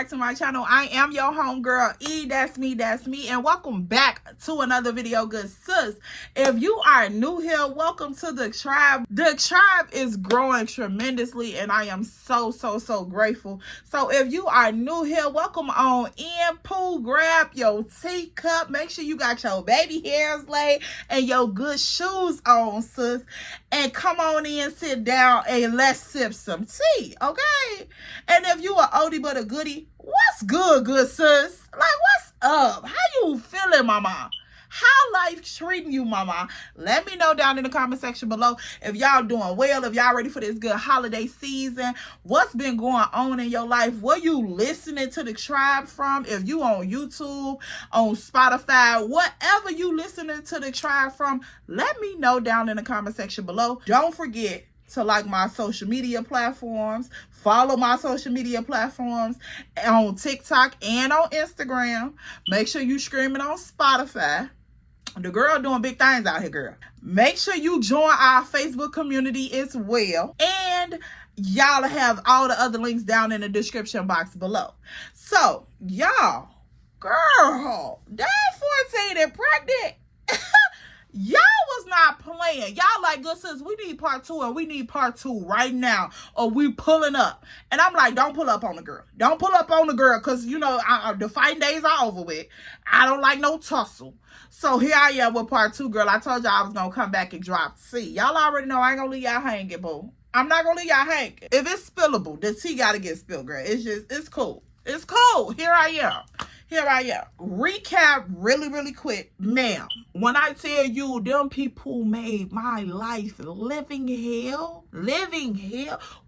back to my channel. I am your homegirl, E. That's me, and welcome back to another video, good sis. If you are new here, welcome to the tribe. The tribe is growing tremendously, and I am so grateful. So if you are new here, welcome on in. Pooh, grab your teacup. Make sure you got your baby hairs laid and your good shoes on, sis. And come on in, sit down, and let's sip some tea, okay? And if you are oldie but a goodie, what's good, good sis? Like, what's up? How you feeling, mama? How life treating you, mama? Let me know down in the comment section below if y'all doing well, if y'all ready for this good holiday season. What's been going on in your life? Where you listening to the tribe from? If you on YouTube, on Spotify, whatever you listening to the tribe from, let me know down in the comment section below. Don't forget to like my social media platforms, follow my social media platforms on TikTok and on Instagram. Make sure you screaming on Spotify. The girl doing big things out here, girl. Make sure you join our Facebook community as well. And y'all have all the other links down in the description box below. So, y'all, girl, that 14 and pregnant. Y'all was not playing. Y'all like, good sis, we need part 2 and we need part 2 right now or we pulling up. And I'm like, don't pull up on the girl. Don't pull up on the girl because, you know, the fighting days are over with. I don't like no tussle. So here I am with part 2, girl. I told y'all I was going to come back and drop tea. Y'all already know I ain't going to leave y'all hanging, boo. I'm not going to leave y'all hanging. If it's spillable, the tea got to get spilled, girl. It's cool. It's cool. Here I am. Recap really quick. Ma'am, when I tell you them people made my life living hell,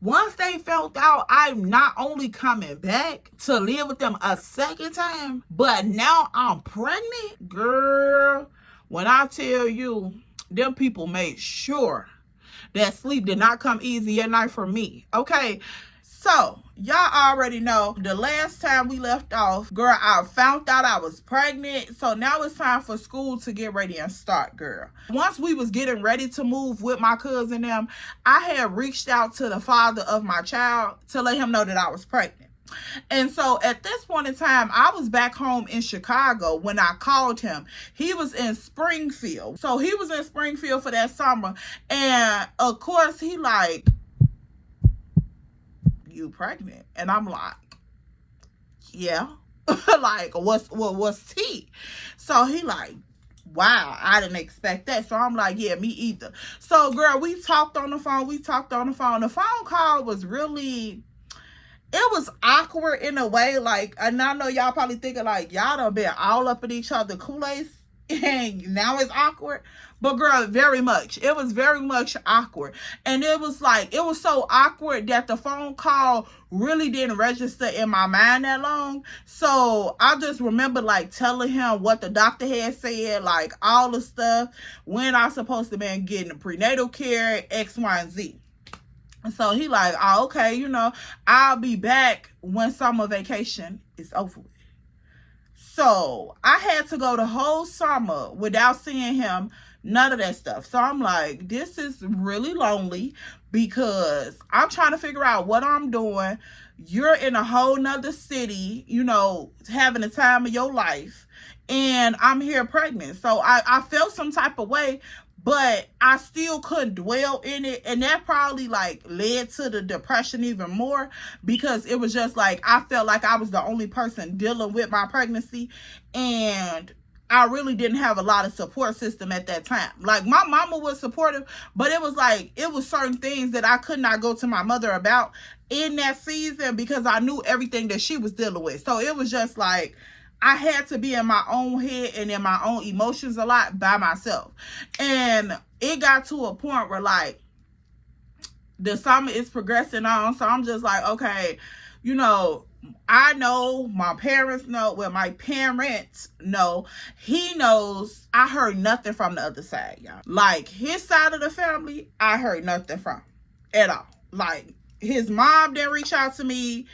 once they felt out I'm not only coming back to live with them a second time, but now I'm pregnant, girl, when I tell you them people made sure that sleep did not come easy at night for me, okay? So, y'all already know the last time we left off, girl, I found out I was pregnant. So now it's time for school to get ready and start, girl. Once we was getting ready to move with my cousin them, I had reached out to the father of my child to let him know that I was pregnant. And so at this point in time, I was back home in Chicago when I called him. He was in Springfield. So he was in Springfield for that summer. And of course, he like, you pregnant? And I'm like, yeah. Like, what's tea? So he like, wow, I didn't expect that. So I'm like, yeah, me either. So girl, we talked on the phone. The phone call was really, it was awkward in a way. Like, and I know y'all probably thinking like, y'all done been all up in each other Kool-Aid and now it's awkward. But girl, very much. It was very much awkward. And it was like, it was so awkward that the phone call really didn't register in my mind that long. So I just remember like telling him what the doctor had said, like all the stuff, when I supposed to be getting prenatal care, X, Y, and Z. So he like, oh, okay, you know, I'll be back when summer vacation is over with. So I had to go the whole summer without seeing him. None of that stuff. So I'm like, this is really lonely because I'm trying to figure out what I'm doing. You're in a whole nother city, you know, having the time of your life. And I'm here pregnant. So I felt some type of way, but I still couldn't dwell in it. And that probably like led to the depression even more because it was just like, I felt like I was the only person dealing with my pregnancy. And I really didn't have a lot of support system at that time. Like my mama was supportive, but it was like, it was certain things that I could not go to my mother about in that season because I knew everything that she was dealing with. So it was just like, I had to be in my own head and in my own emotions a lot by myself. And it got to a point where like the summer is progressing on. So I'm just like, okay, you know, I know, my parents know, well, my parents know, he knows. I heard nothing from the other side, y'all. Like, his side of the family, I heard nothing from at all. Like, his mom didn't reach out to me.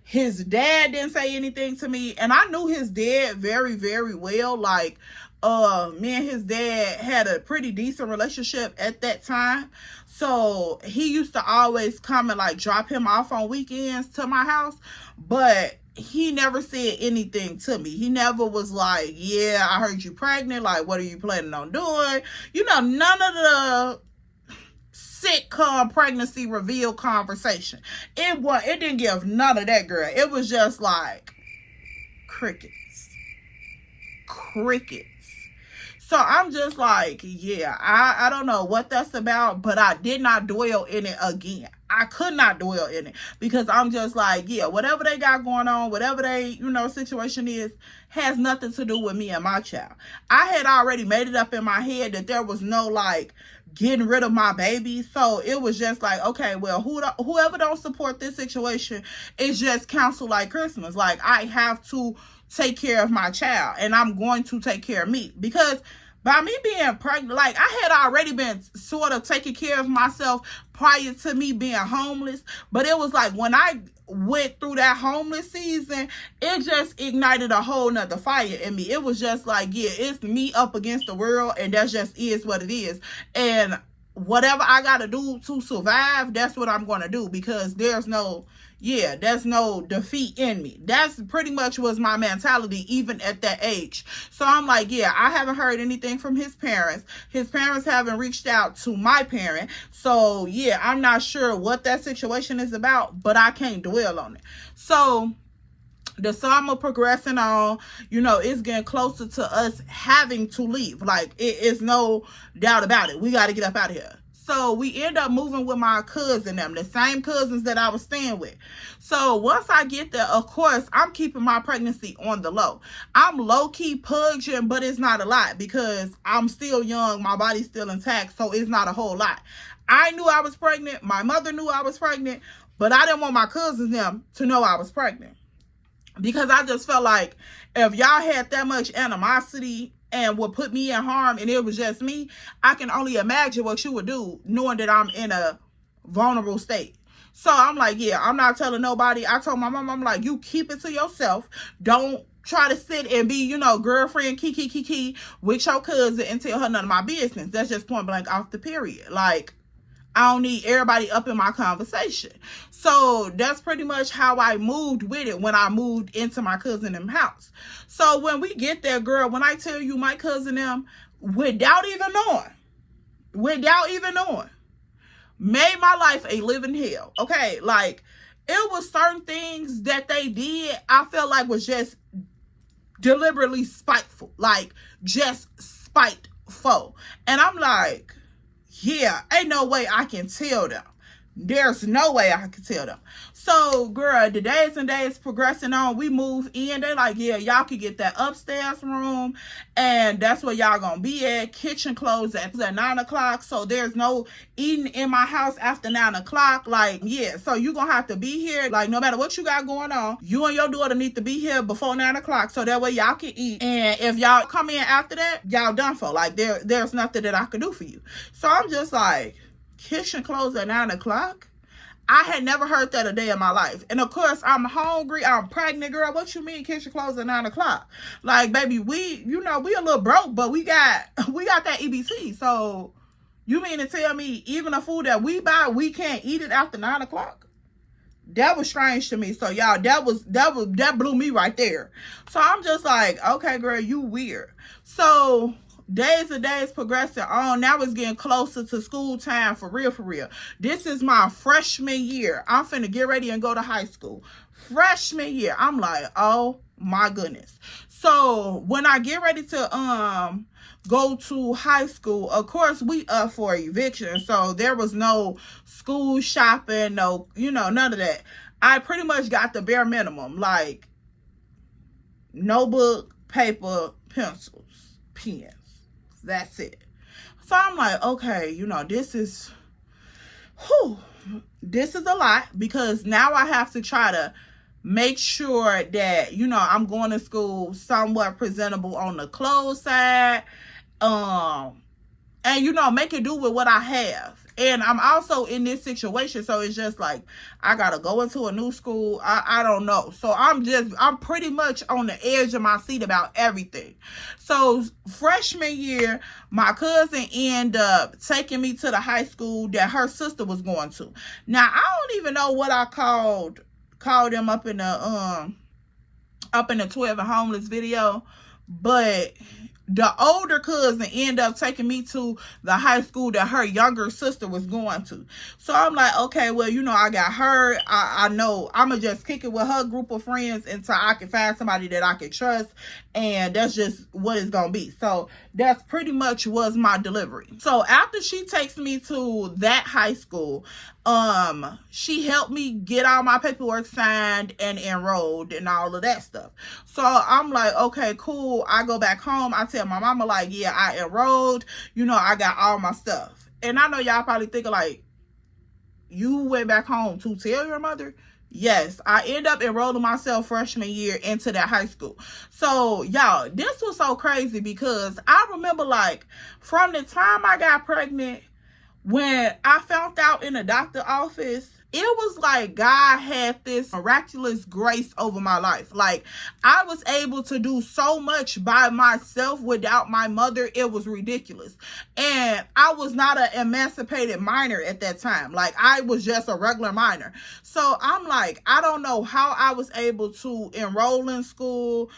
His dad didn't say anything to me. And I knew his dad very well. Like, me and his dad had a pretty decent relationship at that time. So he used to always come and like drop him off on weekends to my house. But he never said anything to me. He never was like, yeah, I heard you pregnant. Like, what are you planning on doing? You know, none of the sitcom pregnancy reveal conversation. It didn't give none of that, girl. It was just like crickets. So I'm just like, yeah, I don't know what that's about, but I did not dwell in it again. I could not dwell in it because I'm just like, yeah, whatever they got going on, whatever they, situation is, has nothing to do with me and my child. I had already made it up in my head that there was no like getting rid of my baby. So it was just like, okay, well, whoever don't support this situation is just counsel like Christmas. Like, I have to take care of my child, and I'm going to take care of me, because by me being pregnant, like, I had already been sort of taking care of myself prior to me being homeless. But it was like when I went through that homeless season, it just ignited a whole nother fire in me. It was just like, yeah, it's me up against the world, and that just is what it is. And whatever I got to do to survive, that's what I'm going to do, because there's no defeat in me. That's pretty much was my mentality even at that age. So I'm like, yeah, I haven't heard anything from his parents. His parents haven't reached out to my parent. So yeah, I'm not sure what that situation is about, but I can't dwell on it. So the summer progressing on, it's getting closer to us having to leave. Like, it is no doubt about it. We got to get up out of here. So we end up moving with my cousin, the same cousins that I was staying with. So once I get there, of course, I'm keeping my pregnancy on the low. I'm low-key pudging, but it's not a lot because I'm still young. My body's still intact, so it's not a whole lot. I knew I was pregnant. My mother knew I was pregnant, but I didn't want my cousins to know I was pregnant, because I just felt like if y'all had that much animosity and would put me in harm and it was just me, I can only imagine what you would do knowing that I'm in a vulnerable state. So I'm like, yeah, I'm not telling nobody. I told my mom, I'm like, you keep it to yourself. Don't try to sit and be, girlfriend kiki with your cousin and tell her none of my business. That's just point blank off the period. Like, I don't need everybody up in my conversation. So that's pretty much how I moved with it when I moved into my cousin and house. So when we get there, girl, when I tell you my cousin them, without even knowing, made my life a living hell. Okay, like, it was certain things that they did I felt like was just deliberately spiteful. Like, just spiteful. And I'm like, yeah, ain't no way I can tell them. There's no way I can tell them. So, girl, the days and days progressing on, we move in. They're like, yeah, y'all can get that upstairs room, and that's where y'all gonna be at. Kitchen closed at 9 o'clock, so there's no eating in my house after 9 o'clock. Like, yeah, so you gonna have to be here. Like, no matter what you got going on, you and your daughter need to be here before 9 o'clock, so that way y'all can eat. And if y'all come in after that, y'all done for. Like, there's nothing that I can do for you. So I'm just like, kitchen closed at 9 o'clock? I had never heard that a day in my life. And of course, I'm hungry. I'm pregnant, girl. What you mean kitchen closed at 9 o'clock? Like, baby, we a little broke, but we got that EBT. So you mean to tell me even the food that we buy, we can't eat it after 9 o'clock? That was strange to me. So y'all, that blew me right there. So I'm just like, okay, girl, you weird. So days and days progressing on. Now it's getting closer to school time for real. This is my freshman year. I'm finna get ready and go to high school. Freshman year. I'm like, oh my goodness. So when I get ready to go to high school, of course we up for eviction. So there was no school shopping, no, none of that. I pretty much got the bare minimum, like notebook, paper, pencils, pens. That's it. So I'm like, okay, this is a lot, because now I have to try to make sure that, I'm going to school somewhat presentable on the clothes side, and, make it do with what I have. And I'm also in this situation, so it's just like, I gotta go into a new school. I don't know. So I'm pretty much on the edge of my seat about everything. So freshman year, my cousin ended up taking me to the high school that her sister was going to. Now, I don't even know what I called them up in the up in the 12 and homeless video, but the older cousin ended up taking me to the high school that her younger sister was going to. So I'm like, okay, well, you know, I got her. I know I'm going to just kick it with her group of friends until I can find somebody that I can trust. And that's just what it's going to be. So that's pretty much was my delivery. So after she takes me to that high school, she helped me get all my paperwork signed and enrolled and all of that stuff. So I'm like, okay, cool. I go back home. I tell my mama, like, yeah, I enrolled. You know, I got all my stuff. And I know y'all probably thinking, like, you went back home to tell your mother? Yes, I end up enrolling myself freshman year into that high school. So, y'all, this was so crazy because I remember, like, from the time I got pregnant, when I found out in the doctor's office, it was like God had this miraculous grace over my life. Like, I was able to do so much by myself without my mother. It was ridiculous. And I was not an emancipated minor at that time. Like, I was just a regular minor. So I'm like, I don't know how I was able to enroll in school,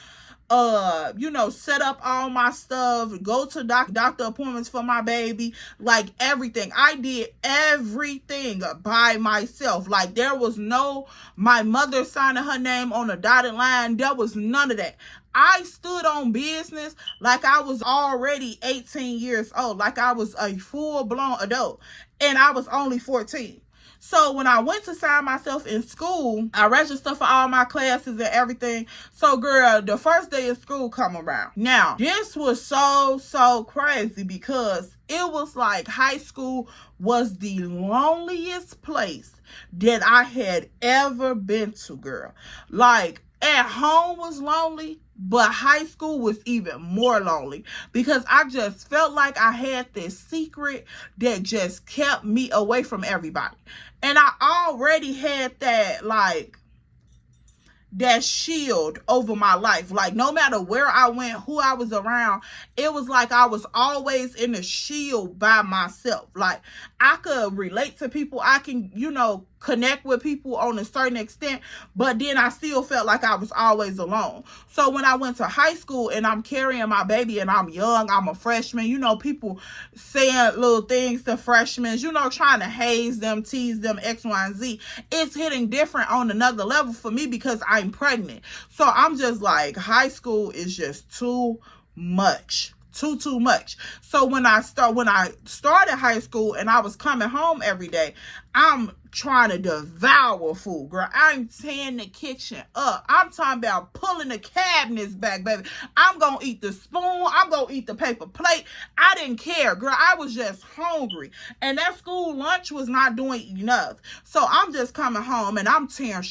you know, set up all my stuff, go to doctor appointments for my baby, like everything. I did everything by myself. Like, there was no, my mother signing her name on a dotted line. There was none of that. I stood on business like I was already 18 years old, like I was a full-blown adult, and I was only 14. So when I went to sign myself in school, I registered for all my classes and everything. So, girl, the first day of school come around. Now, this was so crazy because it was like high school was the loneliest place that I had ever been to, girl. Like, at home was lonely, but high school was even more lonely because I just felt like I had this secret that just kept me away from everybody. And I already had that, like, that shield over my life. Like, no matter where I went, who I was around, it was like I was always in a shield by myself. Like, I could relate to people. I can, you know, connect with people on a certain extent, but then I still felt like I was always alone. So when I went to high school and I'm carrying my baby and I'm young, I'm a freshman, you know, people saying little things to freshmen, you know, trying to haze them, tease them, X, Y, and Z. It's hitting different on another level for me because I'm pregnant. So I'm just like, high school is just too much. Too much. So when I started high school and I was coming home every day, I'm trying to devour food, girl. I'm tearing the kitchen up. I'm talking about pulling the cabinets back, baby. I'm gonna eat the spoon. I'm gonna eat the paper plate. I didn't care, girl. I was just hungry, and that school lunch was not doing enough. So I'm just coming home and I'm tearing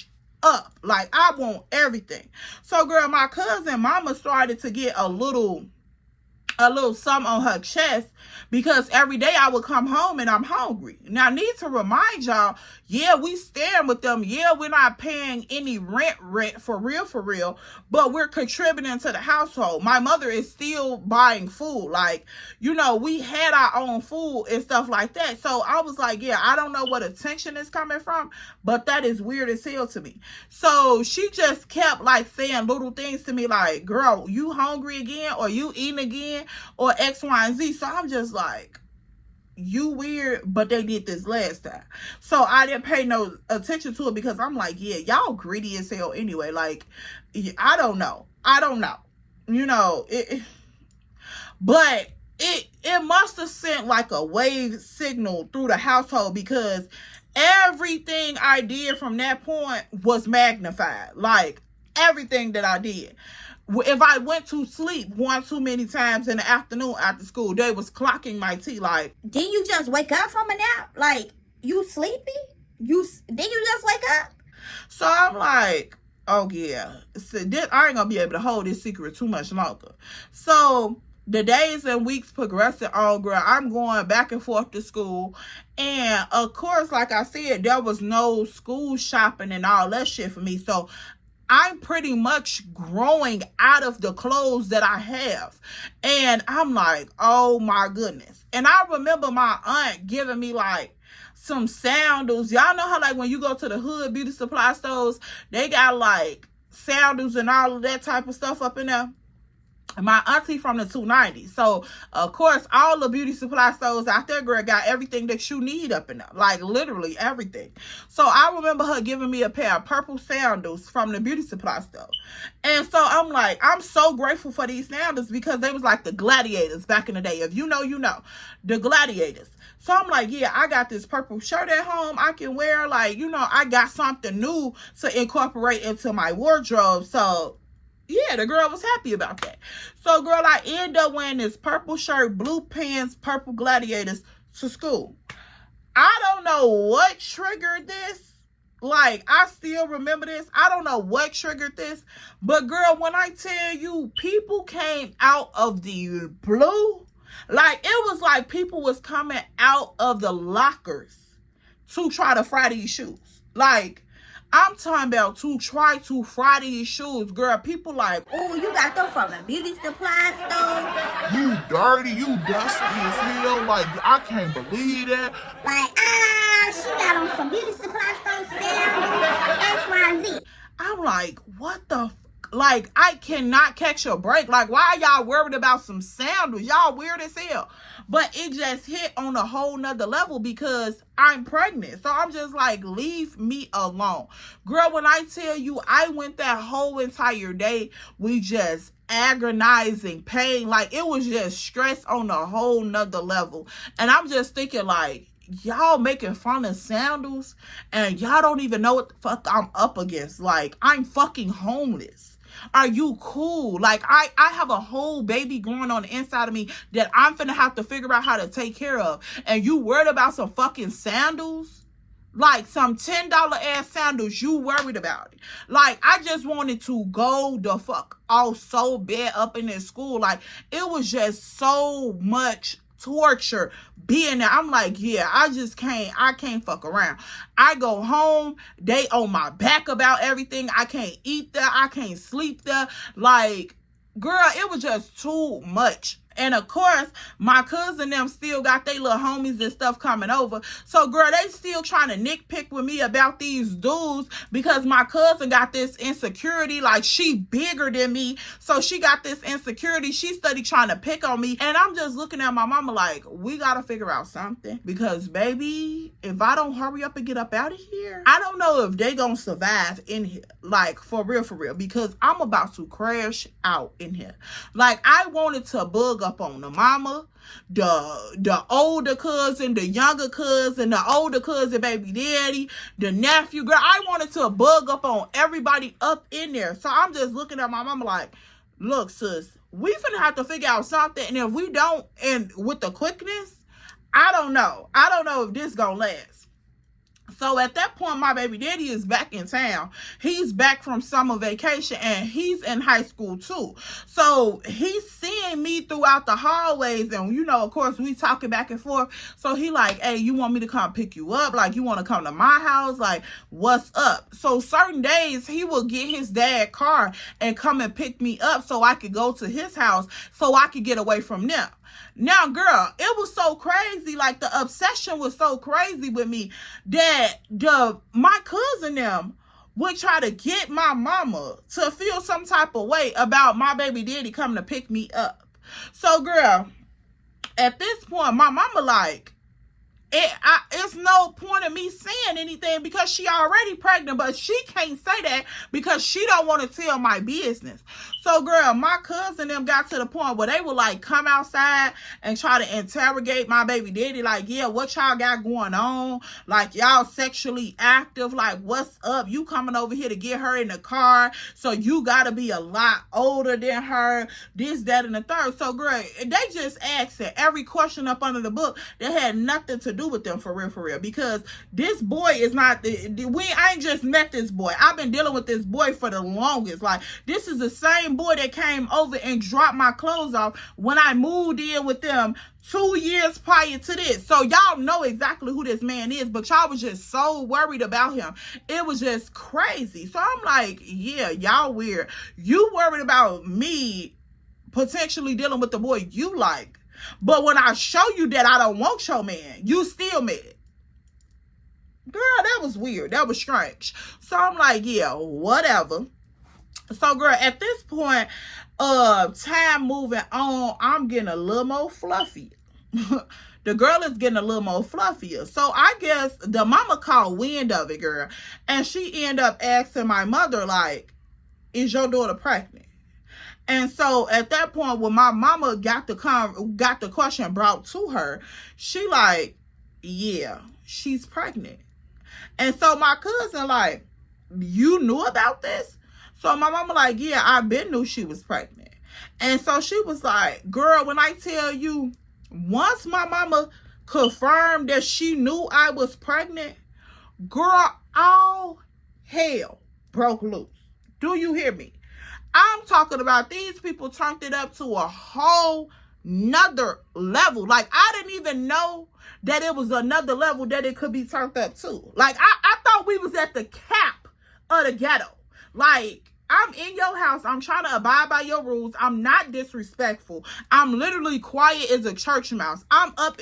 up. Like, I want everything. So, girl, my cousin mama started to get a little something on her chest because every day I would come home and I'm hungry. Now, I need to remind y'all, yeah, we staying with them. Yeah, we're not paying any rent for real, but we're contributing to the household. My mother is still buying food. Like, you know, we had our own food and stuff like that. So I was like, yeah, I don't know what attention is coming from, but that is weird as hell to me. So she just kept like saying little things to me like, girl, you hungry again, or you eating again, or X, Y, and Z. So I'm just like, you weird, but they did this last time. So I didn't pay no attention to it because I'm like, yeah, y'all greedy as hell anyway. Like, I don't know. You know, but it must have sent like a wave signal through the household because everything I did from that point was magnified. Like, everything that I did. If I went to sleep one too many times in the afternoon after school, they was clocking my tea. Like, didn't you just wake up from a nap? Like, you sleepy? Did you just wake up? So I'm like, oh yeah, so I ain't gonna be able to hold this secret too much longer. So the days and weeks progressing on, girl, I'm going back and forth to school. And of course, like I said, there was no school shopping and all that shit for me. So I'm pretty much growing out of the clothes that I have. And I'm like, oh my goodness. And I remember my aunt giving me like some sandals. Y'all know how like when you go to the hood beauty supply stores, they got like sandals and all of that type of stuff up in there. My auntie from the 290. So, of course, all the beauty supply stores out there, girl, got everything that you need up in there. Like, literally everything. So, I remember her giving me a pair of purple sandals from the beauty supply store. And so, I'm like, I'm so grateful for these sandals because they was like the gladiators back in the day. If you know, you know. The gladiators. So, I'm like, yeah, I got this purple shirt at home I can wear. Like, you know, I got something new to incorporate into my wardrobe. So, yeah, the girl was happy about that. So, girl, I end up wearing this purple shirt, blue pants, purple gladiators to school. I don't know what triggered this. Like, I still remember this. I don't know what triggered this. But, girl, when I tell you, people came out of the blue. Like, it was like people was coming out of the lockers to try to fry these shoes. Like, I'm talking about to try to fry these shoes, girl. People like, oh, you got them from a beauty supply store. You dirty, you dusty as hell. Like, I can't believe that. Like, she got on some beauty supply store sandals, X, Y, and Z. I'm like, what the like, I cannot catch a break. Like, why are y'all worried about some sandals? Y'all weird as hell. But it just hit on a whole nother level because I'm pregnant. So I'm just like, leave me alone. Girl, when I tell you, I went that whole entire day with just agonizing pain. Like, it was just stress on a whole nother level. And I'm just thinking, like, y'all making fun of sandals and y'all don't even know what the fuck I'm up against. Like, I'm fucking homeless. Are you cool? Like, I have a whole baby growing on the inside of me that I'm finna have to figure out how to take care of. And you worried about some fucking sandals? Like, some $10 ass sandals, you worried about it. Like, I just wanted to go the fuck off so bad up in this school. Like, it was just so much torture being there. I'm like, yeah, I can't fuck around. I go home, they on my back about everything. I can't eat there, I can't sleep there. Like, girl, it was just too much. And of course, my cousin them still got their little homies and stuff coming over. So, girl, they still trying to nitpick with me about these dudes because my cousin got this insecurity. Like, she bigger than me. So she got this insecurity. She study trying to pick on me. And I'm just looking at my mama like, we got to figure out something. Because, baby, if I don't hurry up and get up out of here, I don't know if they going to survive in here. Like, for real, for real. Because I'm about to crash out in here. Like, I wanted to bug up on the mama, the older cousin, the younger cousin, the older cousin baby daddy, the nephew. Girl, I wanted to bug up on everybody up in there. So I'm just looking at my mama like, look, sis, we finna have to figure out something. And if we don't, and with the quickness, I don't know if this gonna last. So at that point, my baby daddy is back in town. He's back from summer vacation and he's in high school too. So he's seeing me throughout the hallways and, you know, of course, we talking back and forth. So he like, hey, you want me to come pick you up? Like, you want to come to my house? Like, what's up? So certain days he will get his dad's car and come and pick me up so I could go to his house so I could get away from them. Now, girl, it was so crazy. Like, the obsession was so crazy with me that my cousin them would try to get my mama to feel some type of way about my baby daddy coming to pick me up. So, girl, at this point, my mama like, it's no point in me saying anything because she already pregnant, but she can't say that because she don't want to tell my business. So, girl, my cousin them got to the point where they would like come outside and try to interrogate my baby daddy. Like, yeah, what y'all got going on? Like, y'all sexually active? Like, what's up? You coming over here to get her in the car, so you gotta be a lot older than her, this, that, and the third. So, girl, they just asked every question up under the book that had nothing to do with them, for real, because this boy is not I ain't just met this boy. I've been dealing with this boy for the longest. Like, this is the same boy that came over and dropped my clothes off when I moved in with them 2 years prior to this. So y'all know exactly who this man is, but y'all was just so worried about him. It was just crazy. So I'm like, yeah, y'all weird. You worried about me potentially dealing with the boy you like. But when I show you that I don't want your man, you still mad. Girl, that was weird. That was strange. So I'm like, yeah, whatever. So, girl, at this point, time moving on, I'm getting a little more fluffy. The girl is getting a little more fluffier. So I guess the mama caught wind of it, girl. And she ended up asking my mother, like, is your daughter pregnant? And so at that point, when my mama got the question brought to her, she like, yeah, she's pregnant. And so my cousin like, you knew about this? So my mama like, yeah, I been knew she was pregnant. And so she was like, girl, when I tell you, once my mama confirmed that she knew I was pregnant, girl, all hell broke loose. Do you hear me? I'm talking about these people turned it up to a whole nother level. Like, I didn't even know that it was another level that it could be turned up to. Like, I thought we was at the cap of the ghetto. Like, I'm in your house. I'm trying to abide by your rules. I'm not disrespectful. I'm literally quiet as a church mouse. I'm up.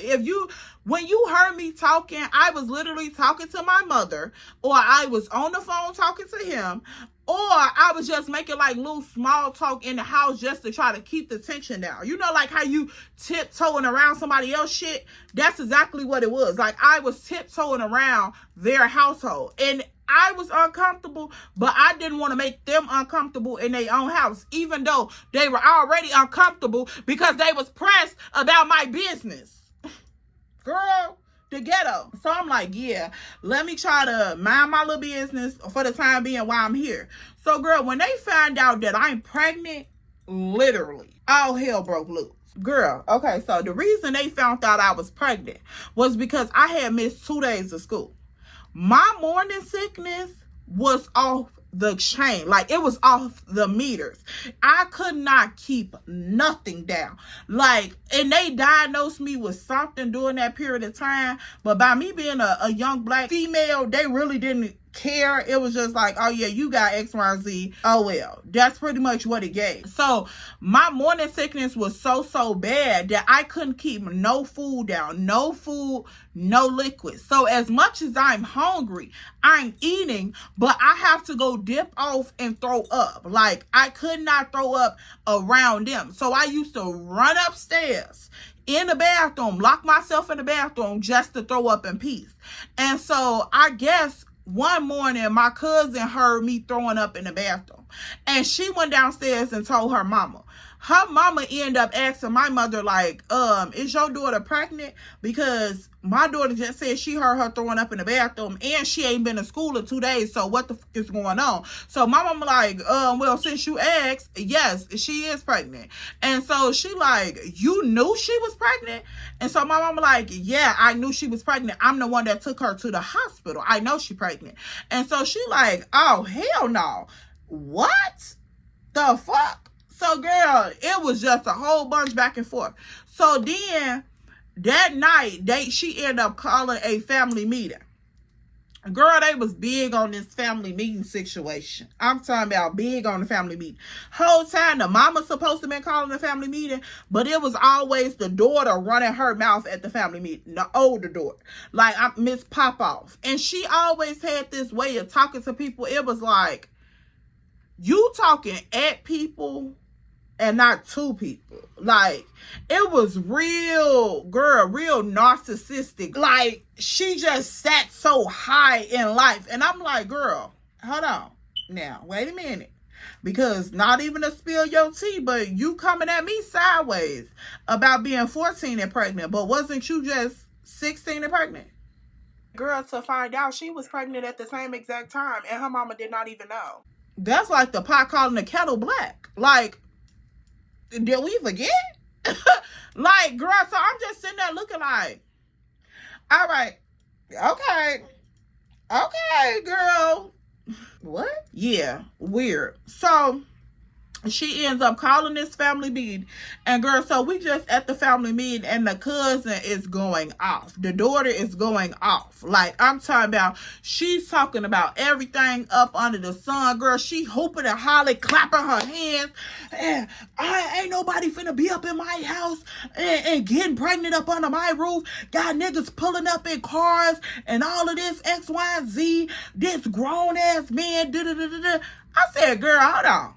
When you heard me talking, I was literally talking to my mother, or I was on the phone talking to him, or I was just making like little small talk in the house just to try to keep the tension down. You know, like how you tiptoeing around somebody else shit? That's exactly what it was. Like, I was tiptoeing around their household. And I was uncomfortable, but I didn't want to make them uncomfortable in their own house, even though they were already uncomfortable because they was pressed about my business. Girl, the ghetto. So I'm like, yeah, let me try to mind my little business for the time being while I'm here. So, girl, when they found out that I'm pregnant, literally, all hell broke loose. Girl, okay, so the reason they found out I was pregnant was because I had missed 2 days of school. My morning sickness was off the chain. Like, it was off the meters. I could not keep nothing down. Like, and they diagnosed me with something during that period of time. But by me being a young black female, they really didn't care. It was just like, oh yeah, you got XYZ. Oh well. That's pretty much what it gave. So my morning sickness was so bad that I couldn't keep no food down. No food, no liquid. So as much as I'm hungry, I'm eating, but I have to go dip off and throw up. Like, I could not throw up around them. So I used to run upstairs in the bathroom, lock myself in the bathroom just to throw up in peace. And so I guess one morning, my cousin heard me throwing up in the bathroom, and she went downstairs and told her mama. Her mama ended up asking my mother, like, is your daughter pregnant? Because my daughter just said she heard her throwing up in the bathroom, and she ain't been to school in 2 days, so what the fuck is going on? So my mama like, well, since you asked, yes, she is pregnant. And so she like, you knew she was pregnant? And so my mama like, yeah, I knew she was pregnant. I'm the one that took her to the hospital. I know she pregnant. And so she like, oh, hell no. What the fuck? So, girl, it was just a whole bunch back and forth. So then that night, she ended up calling a family meeting. Girl, they was big on this family meeting situation. I'm talking about big on the family meeting. Whole time, the mama supposed to be calling the family meeting, but it was always the daughter running her mouth at the family meeting, the older daughter, like Miss Popoff. And she always had this way of talking to people. It was like, you talking at people and not to people. Like, it was real, girl, real narcissistic. Like, she just sat so high in life. And I'm like, girl, hold on. Now, wait a minute. Because not even to spill your tea, but you coming at me sideways about being 14 and pregnant. But wasn't you just 16 and pregnant? Girl, to find out she was pregnant at the same exact time, and her mama did not even know. That's like the pot calling the kettle black. Like, did we forget? Like, girl, so I'm just sitting there looking like, all right, okay, girl. What? Yeah, weird. So she ends up calling this family meeting. And girl, so we just at the family meeting, and the cousin is going off. The daughter is going off. Like, I'm talking about, she's talking about everything up under the sun. Girl, she hooping and hollering, clapping her hands. And I ain't nobody finna be up in my house and getting pregnant up under my roof. Got niggas pulling up in cars and all of this X, Y, and Z. This grown ass man. I said, girl, hold on.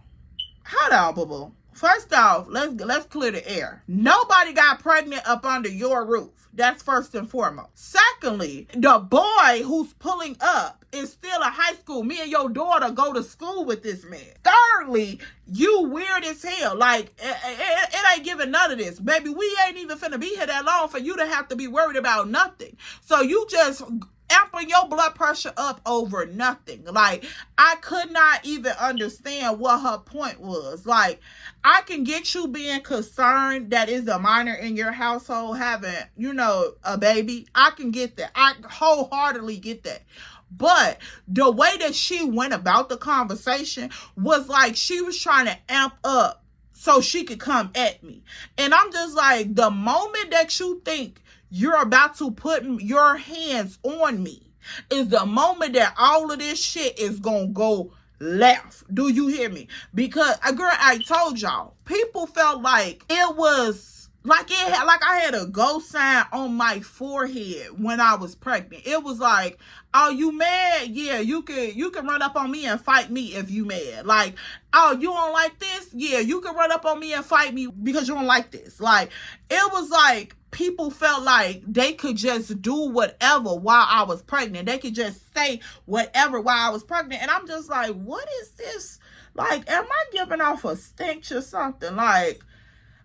Hold on, boo-boo. First off, let's clear the air. Nobody got pregnant up under your roof. That's first and foremost. Secondly, the boy who's pulling up is still in high school. Me and your daughter go to school with this man. Thirdly, you weird as hell. Like, it ain't giving none of this. Baby, we ain't even finna be here that long for you to have to be worried about nothing. So you just amping your blood pressure up over nothing. Like, I could not even understand what her point was. Like, I can get you being concerned that is a minor in your household having, you know, a baby. I can get that. I wholeheartedly get that. But the way that she went about the conversation was like she was trying to amp up so she could come at me. And I'm just like, the moment that you think you're about to put your hands on me is the moment that all of this shit is gonna go left. Do you hear me? Because, girl, I told y'all, people felt like it was like I had a ghost sign on my forehead when I was pregnant. It was like, oh, you mad? Yeah, you can run up on me and fight me if you mad. Like, oh, you don't like this? Yeah, you can run up on me and fight me because you don't like this. Like, it was like people felt like they could just do whatever while I was pregnant. They could just say whatever while I was pregnant. And I'm just like, what is this? Like, am I giving off a stench or something? Like,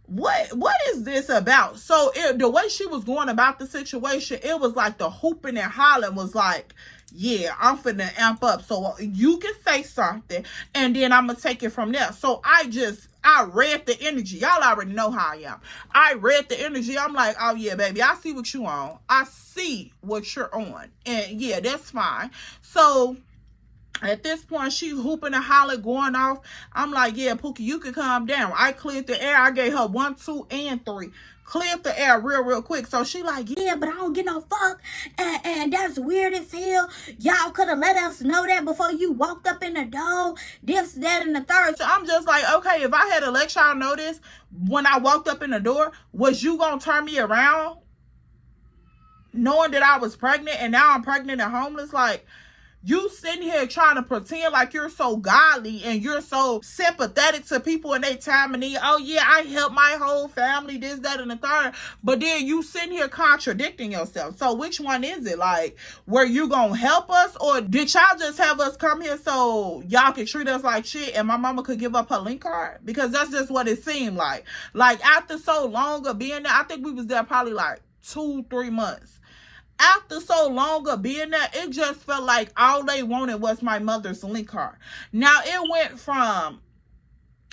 what is this about? So the way she was going about the situation, it was like the hooping and hollering was like, yeah, I'm finna amp up so you can say something and then I'm gonna take it from there. So I read the energy. Y'all already know how I am. I read the energy. I'm like, oh yeah, baby, I see what you on. I see what you're on. And yeah, that's fine. So at this point, she hooping and hollering, going off. I'm like, yeah, Pookie, you can calm down. I cleared the air. I gave her 1, 2, and 3. Cleared the air real quick. So she like, yeah, but I don't get no fuck. And that's weird as hell. Y'all could have let us know that before you walked up in the door. This, that, and the third. So I'm just like, okay, if I had to let y'all know this when I walked up in the door, was you gonna turn me around knowing that I was pregnant and now I'm pregnant and homeless? Like, you sitting here trying to pretend like you're so godly and you're so sympathetic to people in their time of need. Oh yeah, I help my whole family, this, that, and the third. But then you sitting here contradicting yourself. So which one is it? Like, were you gonna help us, or did y'all just have us come here so y'all could treat us like shit and my mama could give up her link card? Because that's just what it seemed like. Like, after so long of being there, I think we was there probably like 2-3 months. After so long of being there, it just felt like all they wanted was my mother's link card. Now, it went from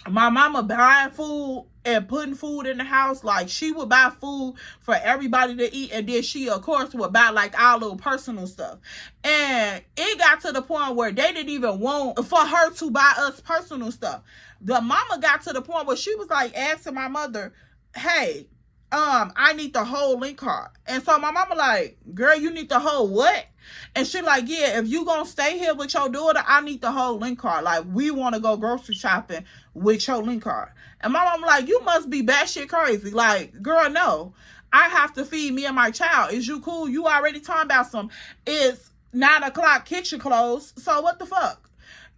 my mama buying food and putting food in the house. Like, she would buy food for everybody to eat, and then she, of course, would buy like our little personal stuff. And it got to the point where they didn't even want for her to buy us personal stuff. The mama got to the point where she was like asking my mother, hey, I need the whole link card. And so my mama like, girl, you need the whole what? And she like, yeah, if you gonna stay here with your daughter, I need the whole link card. Like, we want to go grocery shopping with your link card. And my mama like, you must be batshit crazy. Like, girl, no. I have to feed me and my child. Is you cool? You already talking about it's 9 o'clock, kitchen closed. So what the fuck?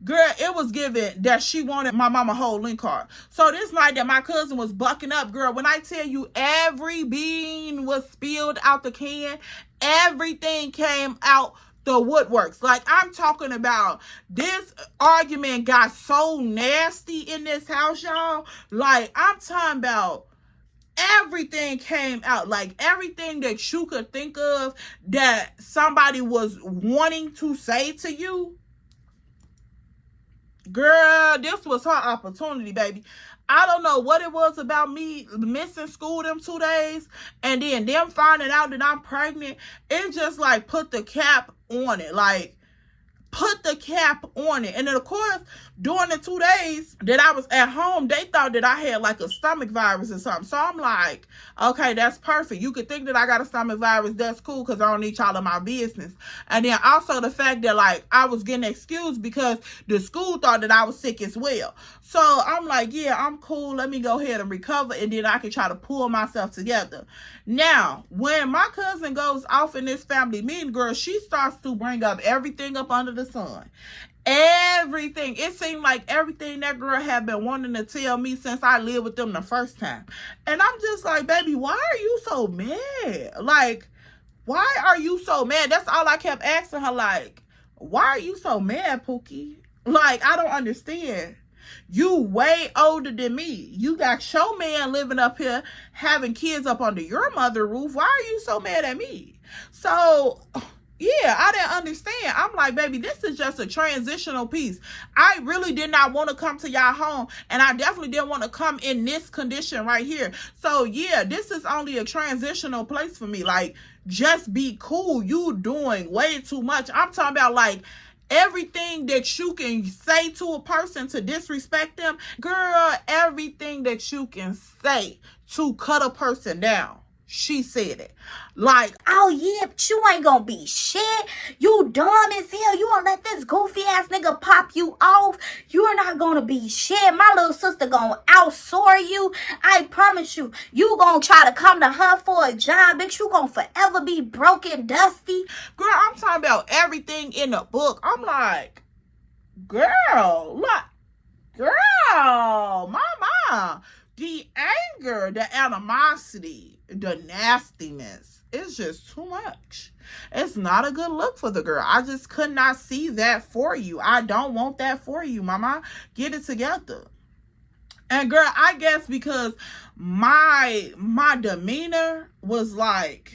Girl, it was given that she wanted my mama whole link card. So this night that my cousin was bucking up, girl, when I tell you every bean was spilled out the can, everything came out the woodworks. Like, I'm talking about, this argument got so nasty in this house, y'all. Like, I'm talking about everything came out. Like, everything that you could think of that somebody was wanting to say to you. Girl, this was her opportunity, baby. I don't know what it was about me missing school them 2 days and then them finding out that I'm pregnant. It just like put the cap on it. Like, put the cap on it. And then, of course, during the 2 days that I was at home, they thought that I had like a stomach virus or something. So I'm like, okay, that's perfect. You could think that I got a stomach virus. That's cool because I don't need y'all in my business. And then also the fact that like I was getting excused because the school thought that I was sick as well. So I'm like, yeah, I'm cool. Let me go ahead and recover, and then I can try to pull myself together. Now, when my cousin goes off in this family meeting, girl, she starts to bring up everything up under the sun. Everything. It seemed like everything that girl had been wanting to tell me since I lived with them the first time. And I'm just like, baby, why are you so mad? Like, why are you so mad? That's all I kept asking her. Like, why are you so mad, Pookie? Like, I don't understand. You way older than me. You got your man living up here, having kids up under your mother roof. Why are you so mad at me? So, yeah, I didn't understand. I'm like, baby, this is just a transitional piece. I really did not want to come to y'all home, and I definitely didn't want to come in this condition right here. So, yeah, this is only a transitional place for me. Like, just be cool. You doing way too much. I'm talking about, like, everything that you can say to a person to disrespect them. Girl, everything that you can say to cut a person down. She said it. Like, oh yeah, but you ain't gonna be shit. You dumb as hell. You gonna let this goofy ass nigga pop you off? You're not gonna be shit. My little sister gonna outsource you. I promise you. You gonna try to come to her for a job, bitch. You gonna forever be broke and dusty. Girl, I'm talking about everything in the book. I'm like, girl, mama. The anger, the animosity, the nastiness, it's just too much. It's not a good look for the girl. I just could not see that for you. I don't want that for you, mama. Get it together. And girl, I guess because my demeanor was like,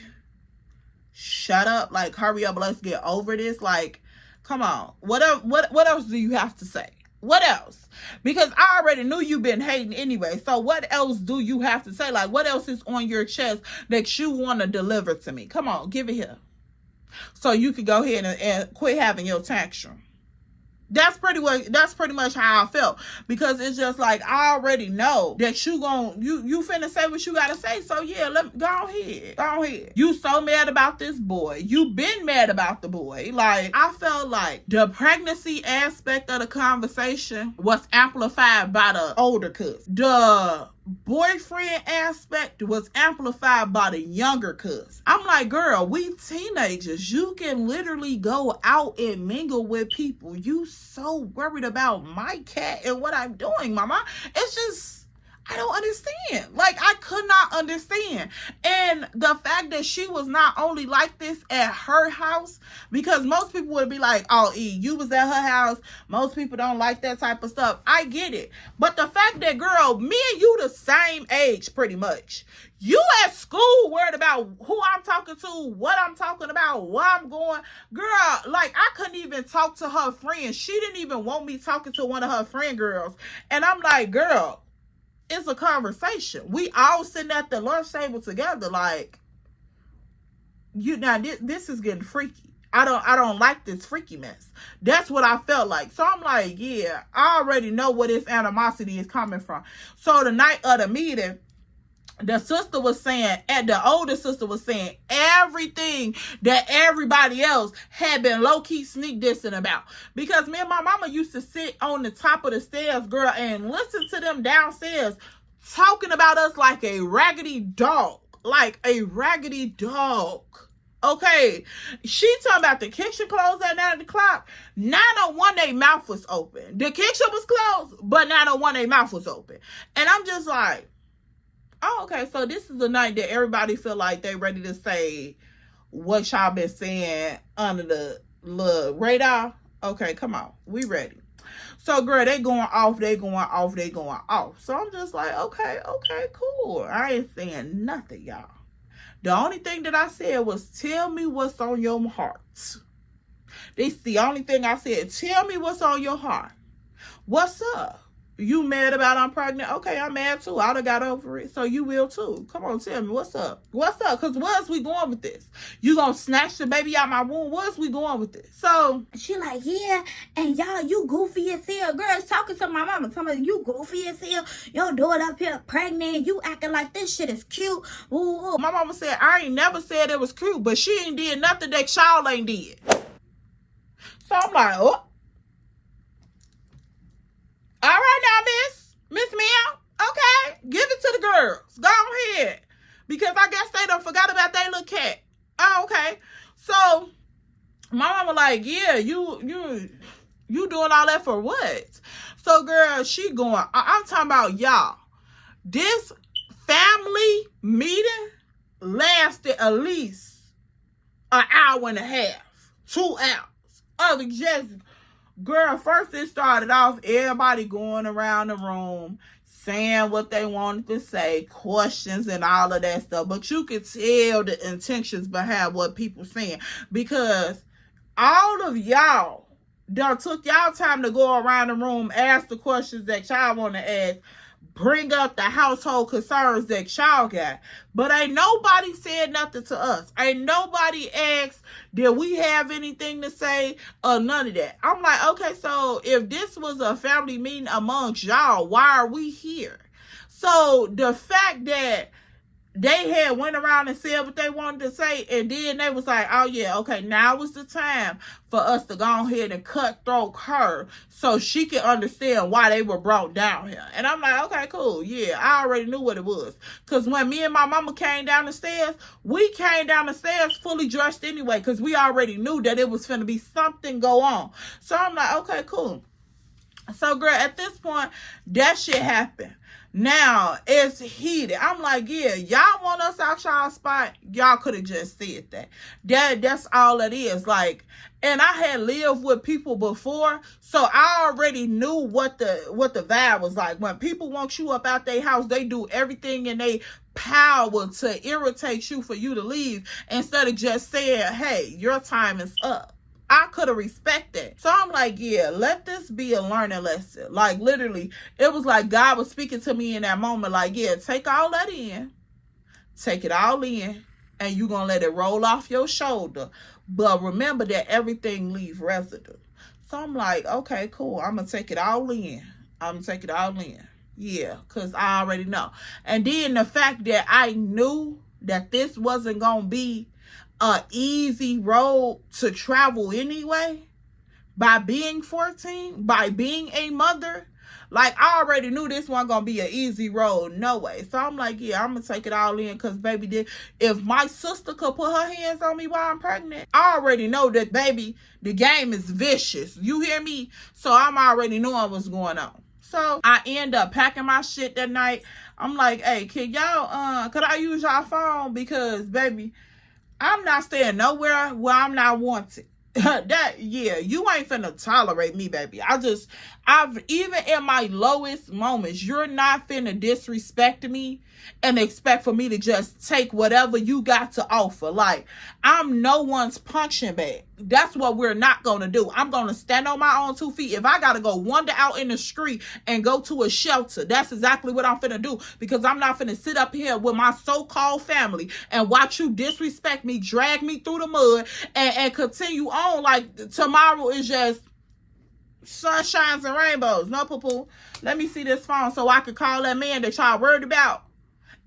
shut up, like, hurry up, let's get over this. Like, come on. What else do you have to say? What else? Because I already knew you've been hating anyway. So what else do you have to say? Like, what else is on your chest that you want to deliver to me? Come on, give it here. So you can go ahead and quit having your tantrum. That's pretty much how I felt, because it's just like, I already know that you finna say what you gotta say. So yeah, go ahead. You so mad about this boy. You been mad about the boy. Like, I felt like the pregnancy aspect of the conversation was amplified by the older cuz. The boyfriend aspect was amplified by the younger cuz. I'm like, girl, we teenagers. You can literally go out and mingle with people. You so worried about my cat and what I'm doing, mama. It's just, I don't understand. Like, I could not understand. And the fact that she was not only like this at her house, because most people would be like, oh, E, you was at her house. Most people don't like that type of stuff. I get it. But the fact that, girl, me and you the same age pretty much. You at school worried about who I'm talking to, what I'm talking about, where I'm going. Girl, like, I couldn't even talk to her friends. She didn't even want me talking to one of her friend girls. And I'm like, girl, it's a conversation. We all sitting at the lunch table together. Like, this is getting freaky. I don't like this freaky mess. That's what I felt like. So I'm like, yeah, I already know where this animosity is coming from. So the night of the meeting, the sister was saying, and the older sister was saying everything that everybody else had been low-key sneak dissing about. Because me and my mama used to sit on the top of the stairs, girl, and listen to them downstairs talking about us like a raggedy dog. Like a raggedy dog. Okay, she talking about the kitchen closed at 9 o'clock. 9:01, their mouth was open. The kitchen was closed, but 9:01, their mouth was open. And I'm just like, oh, okay, so this is the night that everybody feel like they ready to say what y'all been saying under the radar. Okay, come on, we ready. So, girl, they going off. So I'm just like, okay, cool. I ain't saying nothing, y'all. The only thing that I said was, tell me what's on your heart. This the only thing I said. Tell me what's on your heart. What's up? You mad about I'm pregnant? Okay, I'm mad too. I done got over it. So you will too. Come on, tell me what's up. What's up? Because where's we going with this? You gonna snatch the baby out my womb? Where's we going with this? So she like, yeah, and y'all, you goofy as hell. Girls talking to my mama, telling me you goofy as hell. Your daughter up here pregnant. You acting like this shit is cute. Ooh. My mama said, I ain't never said it was cute, but she ain't did nothing that y'all ain't did. So I'm like, oh. All right now, Miss Meow. Okay, give it to the girls. Go ahead. Because I guess they done forgot about their little cat. Oh, okay. So my mama like, yeah, you doing all that for what? So girl, she going, I'm talking about y'all. This family meeting lasted at least an hour and a half, 2 hours of just. Girl, first it started off everybody going around the room saying what they wanted to say, questions and all of that stuff. But you could tell the intentions behind what people saying, because all of y'all done took y'all time to go around the room, ask the questions that y'all want to ask, bring up the household concerns that y'all got. But ain't nobody said nothing to us. Ain't nobody asked, did we have anything to say or none of that. I'm like, okay, so if this was a family meeting amongst y'all, why are we here? So the fact that they had went around and said what they wanted to say, and then they was like, oh yeah, okay, now was the time for us to go ahead and cutthroat her so she can understand why they were brought down here. And I'm like, okay, cool, yeah, I already knew what it was. Because when me and my mama came down the stairs, we came down the stairs fully dressed anyway, because we already knew that it was finna be something go on. So I'm like, okay, cool. So girl, at this point, that shit happened. Now it's heated. I'm like, yeah, y'all want us out y'all spot? Y'all could have just said that. That's all it is. Like, and I had lived with people before, so I already knew what the vibe was like. When people want you up out their house, they do everything in their power to irritate you for you to leave, instead of just saying, hey, your time is up. I could have respected that. So I'm like, yeah, let this be a learning lesson. Like, literally, it was like God was speaking to me in that moment. Like, yeah, take all that in. Take it all in. And you're going to let it roll off your shoulder. But remember that everything leaves residue. So I'm like, okay, cool. I'm going to take it all in. I'm going to take it all in. Yeah, because I already know. And then the fact that I knew that this wasn't going to be an easy road to travel anyway, by being 14, by being a mother, like, I already knew this wasn't gonna be an easy road, no way. So I'm like, yeah, I'm gonna take it all in, because baby, if my sister could put her hands on me while I'm pregnant, I already know that, baby, the game is vicious. You hear me? So I'm already knowing what's going on. So I end up packing my shit that night. I'm like, hey, can y'all, could I use y'all phone? Because, baby, I'm not staying nowhere where I'm not wanted. Yeah, you ain't finna tolerate me, baby. I've even in my lowest moments, you're not finna disrespect me and expect for me to just take whatever you got to offer. Like, I'm no one's punching bag. That's what we're not gonna do. I'm gonna stand on my own 2 feet. If I gotta go wander out in the street and go to a shelter, that's exactly what I'm finna do. Because I'm not finna sit up here with my so-called family and watch you disrespect me, drag me through the mud, and continue on like tomorrow is just sunshines and rainbows. No, poo-poo. Let me see this phone so I can call that man that y'all worried about,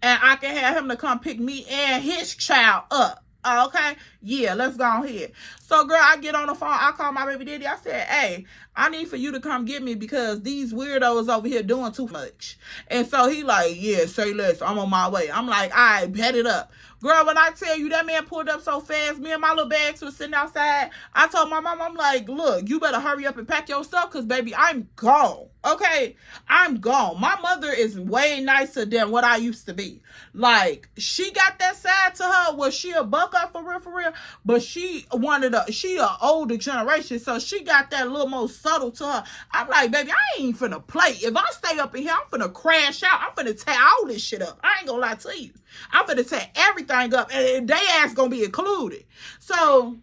and I can have him to come pick me and his child up. Okay? Yeah, let's go ahead. So, girl, I get on the phone. I call my baby daddy. I said, hey, I need for you to come get me because these weirdos over here doing too much. And so he like, yeah, say less. I'm on my way. I'm like, all right, bet it up. Girl, when I tell you that man pulled up so fast, me and my little bags was sitting outside. I told my mom, I'm like, look, you better hurry up and pack your stuff because, baby, I'm gone. Okay? I'm gone. My mother is way nicer than what I used to be. Like, she got that side to her where she a buck up for real, but she a older generation, so she got that little more subtle to her. I'm like, baby, I ain't finna play. If I stay up in here, I'm finna crash out. I'm finna tear all this shit up. I ain't gonna lie to you. I'm finna tear everything up, and they ass gonna be included. So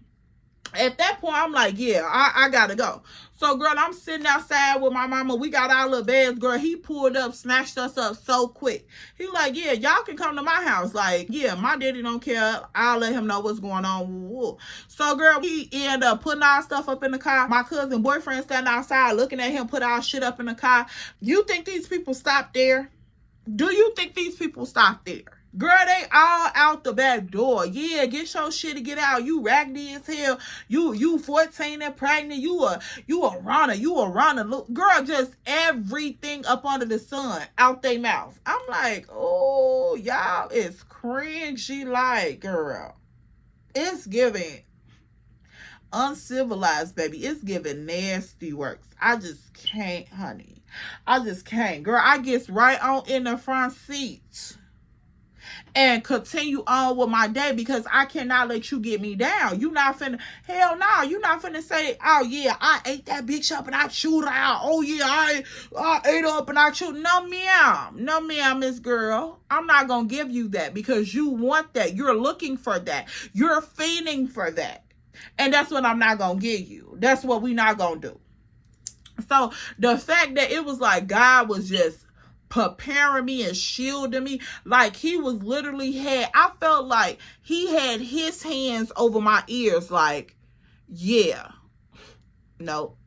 At that point, I'm like, yeah, I gotta go. So, girl, I'm sitting outside with my mama. We got our little beds, girl. He pulled up, snatched us up so quick. He like, yeah, y'all can come to my house. Like, yeah, my daddy don't care. I'll let him know what's going on. So, girl, he ended up putting our stuff up in the car. My cousin boyfriend standing outside looking at him put our shit up in the car. You think these people stopped there? Do you think these people stopped there? Girl, they all out the back door. Yeah, get your shit to get out. You raggedy as hell. You 14 and pregnant. You a runner. You a runner. Look, girl, just everything up under the sun out their mouth. I'm like, oh, y'all is cringy like, girl. It's giving uncivilized, baby. It's giving nasty works. I just can't, honey. I just can't. Girl, I gets right on in the front seat and continue on with my day because I cannot let you get me down. You not finna, hell no, you not finna say, oh yeah, I ate that bitch up and I chewed her out. Oh yeah, I ate her up and I chewed. No ma'am, no ma'am, Miss Girl. I'm not gonna give you that because you want that. You're looking for that. You're feeding for that. And that's what I'm not gonna give you. That's what we not gonna do. So the fact that it was like God was just preparing me and shielding me, like he was literally I felt like he had his hands over my ears, like, yeah, no,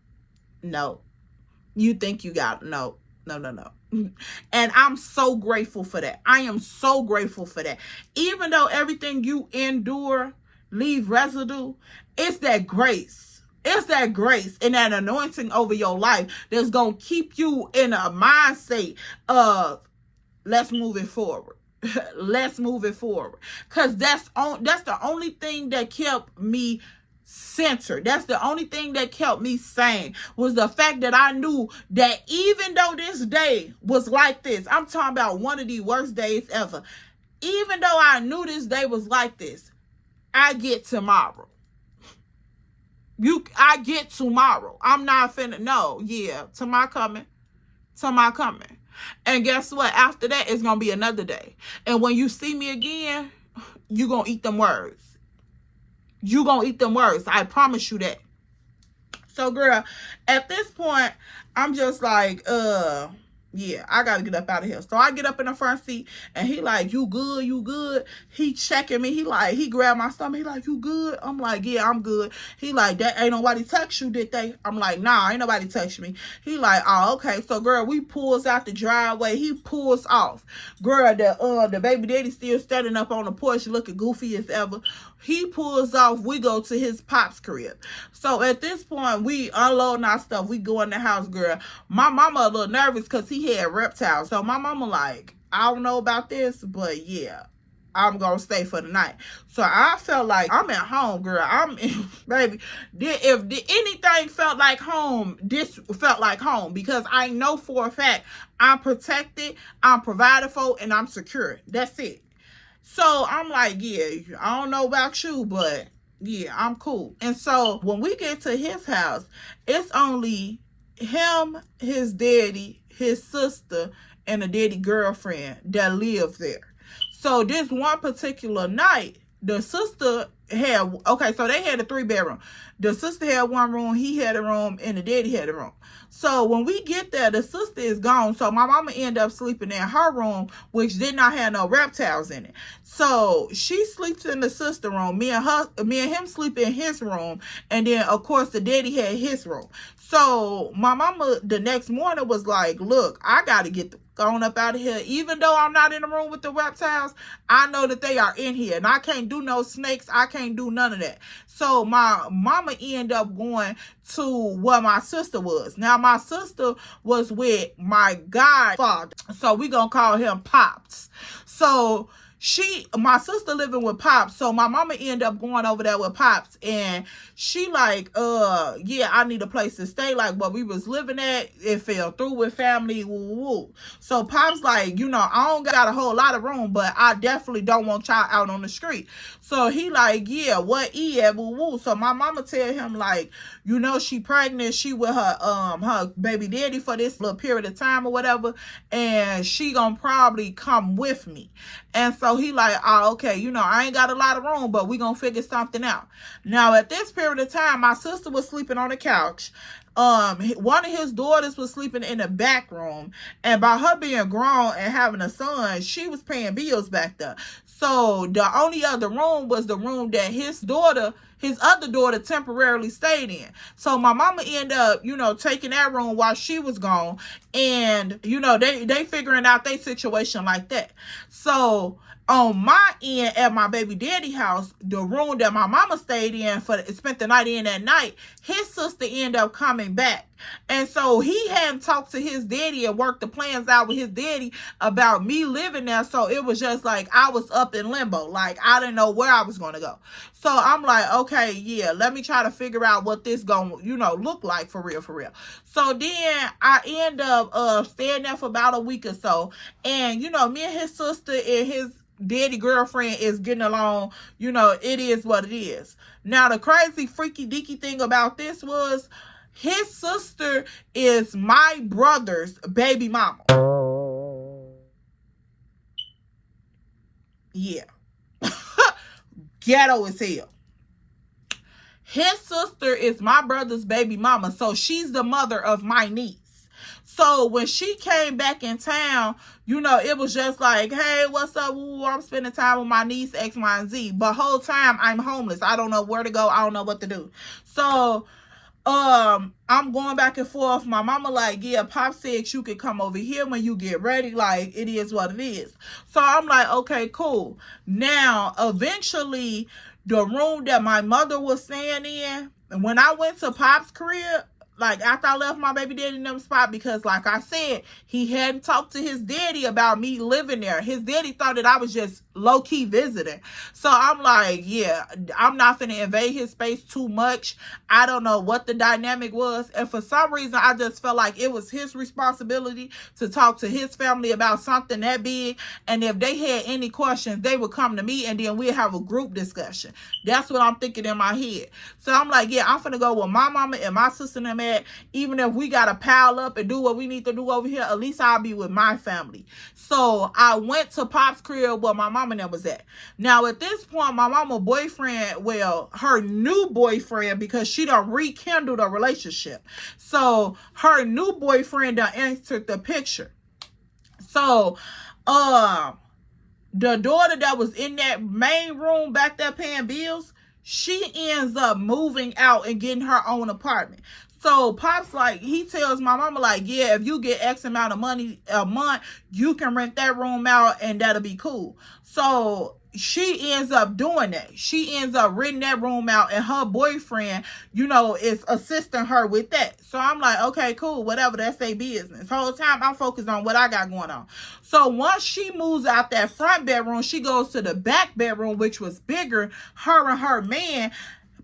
you think you got, no. And I'm so grateful for that. I am so grateful for that. Even though everything you endure leave residue, it's that grace. It's that grace and that anointing over your life that's going to keep you in a mindset of let's move it forward. Let's move it forward. Because that's the only thing that kept me centered. That's the only thing that kept me sane, was the fact that I knew that even though this day was like this, I'm talking about one of the worst days ever. Even though I knew this day was like this, I get tomorrow. I get tomorrow. I'm not finna, no, yeah, tomorrow coming. And guess what? After that, it's going to be another day. And when you see me again, you going to eat them words. You going to eat them words. I promise you that. So, girl, at this point, I'm just like, yeah, I got to get up out of here. So I get up in the front seat and he like, you good? You good? He checking me. He grabbed my stomach. He like, you good? I'm like, yeah, I'm good. He like, that ain't nobody touch you, did they? I'm like, nah, ain't nobody touch me. He like, oh, okay. So girl, we pulls out the driveway. He pulls off. Girl, the baby daddy still standing up on the porch looking goofy as ever. He pulls off. We go to his pop's crib. So at this point, we unloading our stuff. We go in the house, girl. My mama a little nervous because he had reptiles. So my mama like, I don't know about this, but yeah, I'm going to stay for the night. So I felt like I'm at home, girl. Baby, if anything felt like home, this felt like home because I know for a fact I'm protected, I'm provided for, and I'm secure. That's it. So I'm like, yeah, I don't know about you, but yeah, I'm cool. And so when we get to his house, it's only him, his daddy, his sister, and a daddy girlfriend that live there. So this one particular night, the sister had, okay, so they had a 3-bedroom. The sister had one room, he had a room, and the daddy had a room. So when we get there, the sister is gone. So my mama ended up sleeping in her room, which did not have no reptiles in it. So she sleeps in the sister room. Me and him sleep in his room. And then, of course, the daddy had his room. So my mama the next morning was like, look, I got to get going up out of here. Even though I'm not in the room with the reptiles, I know that they are in here. And I can't do no snakes. I can't do none of that. So my mama ended up going to where my sister was. Now, my sister was with my godfather. So we going to call him Pops. So my sister living with Pops, so my mama ended up going over there with Pops, and she like, yeah, I need a place to stay. Like what we was living at, it fell through with family, woo. So Pops like, I don't got a whole lot of room, but I definitely don't want y'all out on the street. So he like, yeah, what at, woo. So my mama tell him like, she pregnant, she with her baby daddy for this little period of time or whatever, and she gonna probably come with me. And so So he like, oh, okay, you know, I ain't got a lot of room, but we gonna figure something out. Now, at this period of time, my sister was sleeping on the couch. One of his daughters was sleeping in the back room, and by her being grown and having a son, she was paying bills back there. So the only other room was the room that his other daughter temporarily stayed in. So my mama ended up, you know, taking that room while she was gone, and you know, they figuring out their situation like that. So on my end, at my baby daddy house, the room that my mama stayed in spent the night in that night, his sister ended up coming back. And so he hadn't talked to his daddy and worked the plans out with his daddy about me living there. So it was just like I was up in limbo. Like I didn't know where I was going to go. So I'm like, okay, yeah, let me try to figure out what this going to, you know, look like for real, for real. So then I end up staying there for about a week or so. And, you know, me and his sister and his daddy girlfriend is getting along. You know, it is what it is. Now, the crazy freaky deaky thing about this was his sister is my brother's baby mama. Yeah. Ghetto as hell. His sister is my brother's baby mama, so she's the mother of my niece. So when she came back in town, you know, it was just like, hey, what's up? Ooh, I'm spending time with my niece, X, Y, and Z. But whole time I'm homeless. I don't know where to go. I don't know what to do. So I'm going back and forth. My mama like, yeah, Pop said you could come over here when you get ready. Like, it is what it is. So I'm like, okay, cool. Now, eventually, the room that my mother was staying in, when I went to Pop's crib, like after I left my baby daddy in them spot, because like I said, he hadn't talked to his daddy about me living there. His daddy thought that I was just low-key visiting. So I'm like, yeah, I'm not finna invade his space too much. I don't know what the dynamic was. And for some reason, I just felt like it was his responsibility to talk to his family about something that big. And if they had any questions, they would come to me and then we'd have a group discussion. That's what I'm thinking in my head. So I'm like, yeah, I'm finna go with my mama and my sister and them at. Even if we gotta pile up and do what we need to do over here, at least I'll be with my family. So I went to Pop's crib where my mama and them was at. Now at this point, my mama boyfriend, well, her new boyfriend, because she done rekindled a relationship. So her new boyfriend done entered the picture. So the daughter that was in that main room back there paying bills, she ends up moving out and getting her own apartment. So Pop's like, he tells my mama like, yeah, if you get X amount of money a month, you can rent that room out and that'll be cool. So she ends up doing that. She ends up renting that room out, and her boyfriend, you know, is assisting her with that. So I'm like, okay, cool, whatever, that's their business. The whole time I'm focused on what I got going on. So once she moves out that front bedroom, she goes to the back bedroom, which was bigger. Her and her man,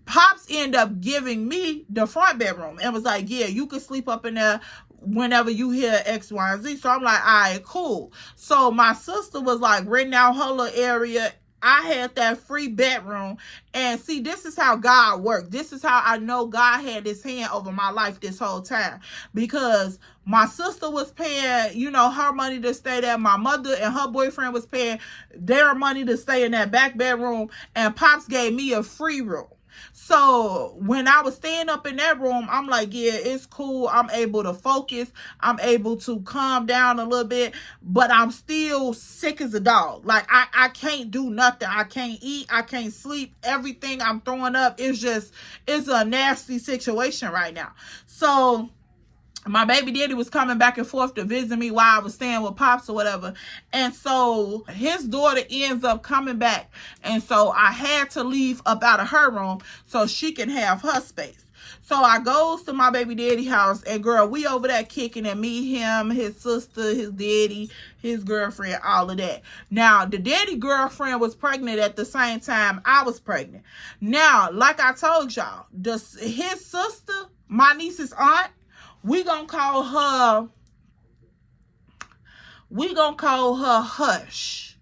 Pops end up giving me the front bedroom and was like, yeah, you can sleep up in there whenever you hear X, Y, and Z. So I'm like, all right, cool. So my sister was like renting out her little area. I had that free bedroom. And see, this is how God worked. This is how I know God had his hand over my life this whole time. Because my sister was paying, you know, her money to stay there. My mother and her boyfriend was paying their money to stay in that back bedroom. And Pops gave me a free room. So when I was staying up in that room, I'm like, yeah, it's cool. I'm able to focus. I'm able to calm down a little bit, but I'm still sick as a dog. Like I can't do nothing. I can't eat. I can't sleep. Everything I'm throwing up is it's a nasty situation right now. So my baby daddy was coming back and forth to visit me while I was staying with Pops or whatever. And so his daughter ends up coming back. And so I had to leave up out of her room so she can have her space. So I goes to my baby daddy house, and girl, we over there kicking, and me, him, his sister, his daddy, his girlfriend, all of that. Now, the daddy girlfriend was pregnant at the same time I was pregnant. Now, like I told y'all, his sister, my niece's aunt, we gonna call her Hush,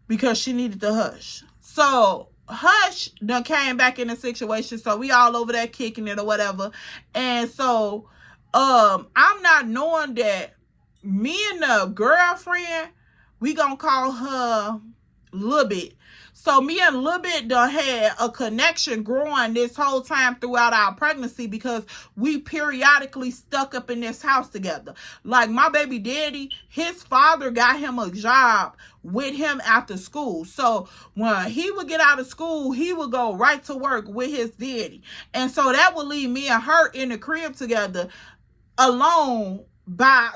because she needed the hush. So Hush done came back in the situation, so we all over there kicking it or whatever. And so I'm not knowing that me and the girlfriend, we gonna call her Lil Bit. So me and Lil Bit done had a connection growing this whole time throughout our pregnancy because we periodically stuck up in this house together. Like my baby daddy, his father got him a job with him after school. So when he would get out of school, he would go right to work with his daddy. And so that would leave me and her in the crib together alone by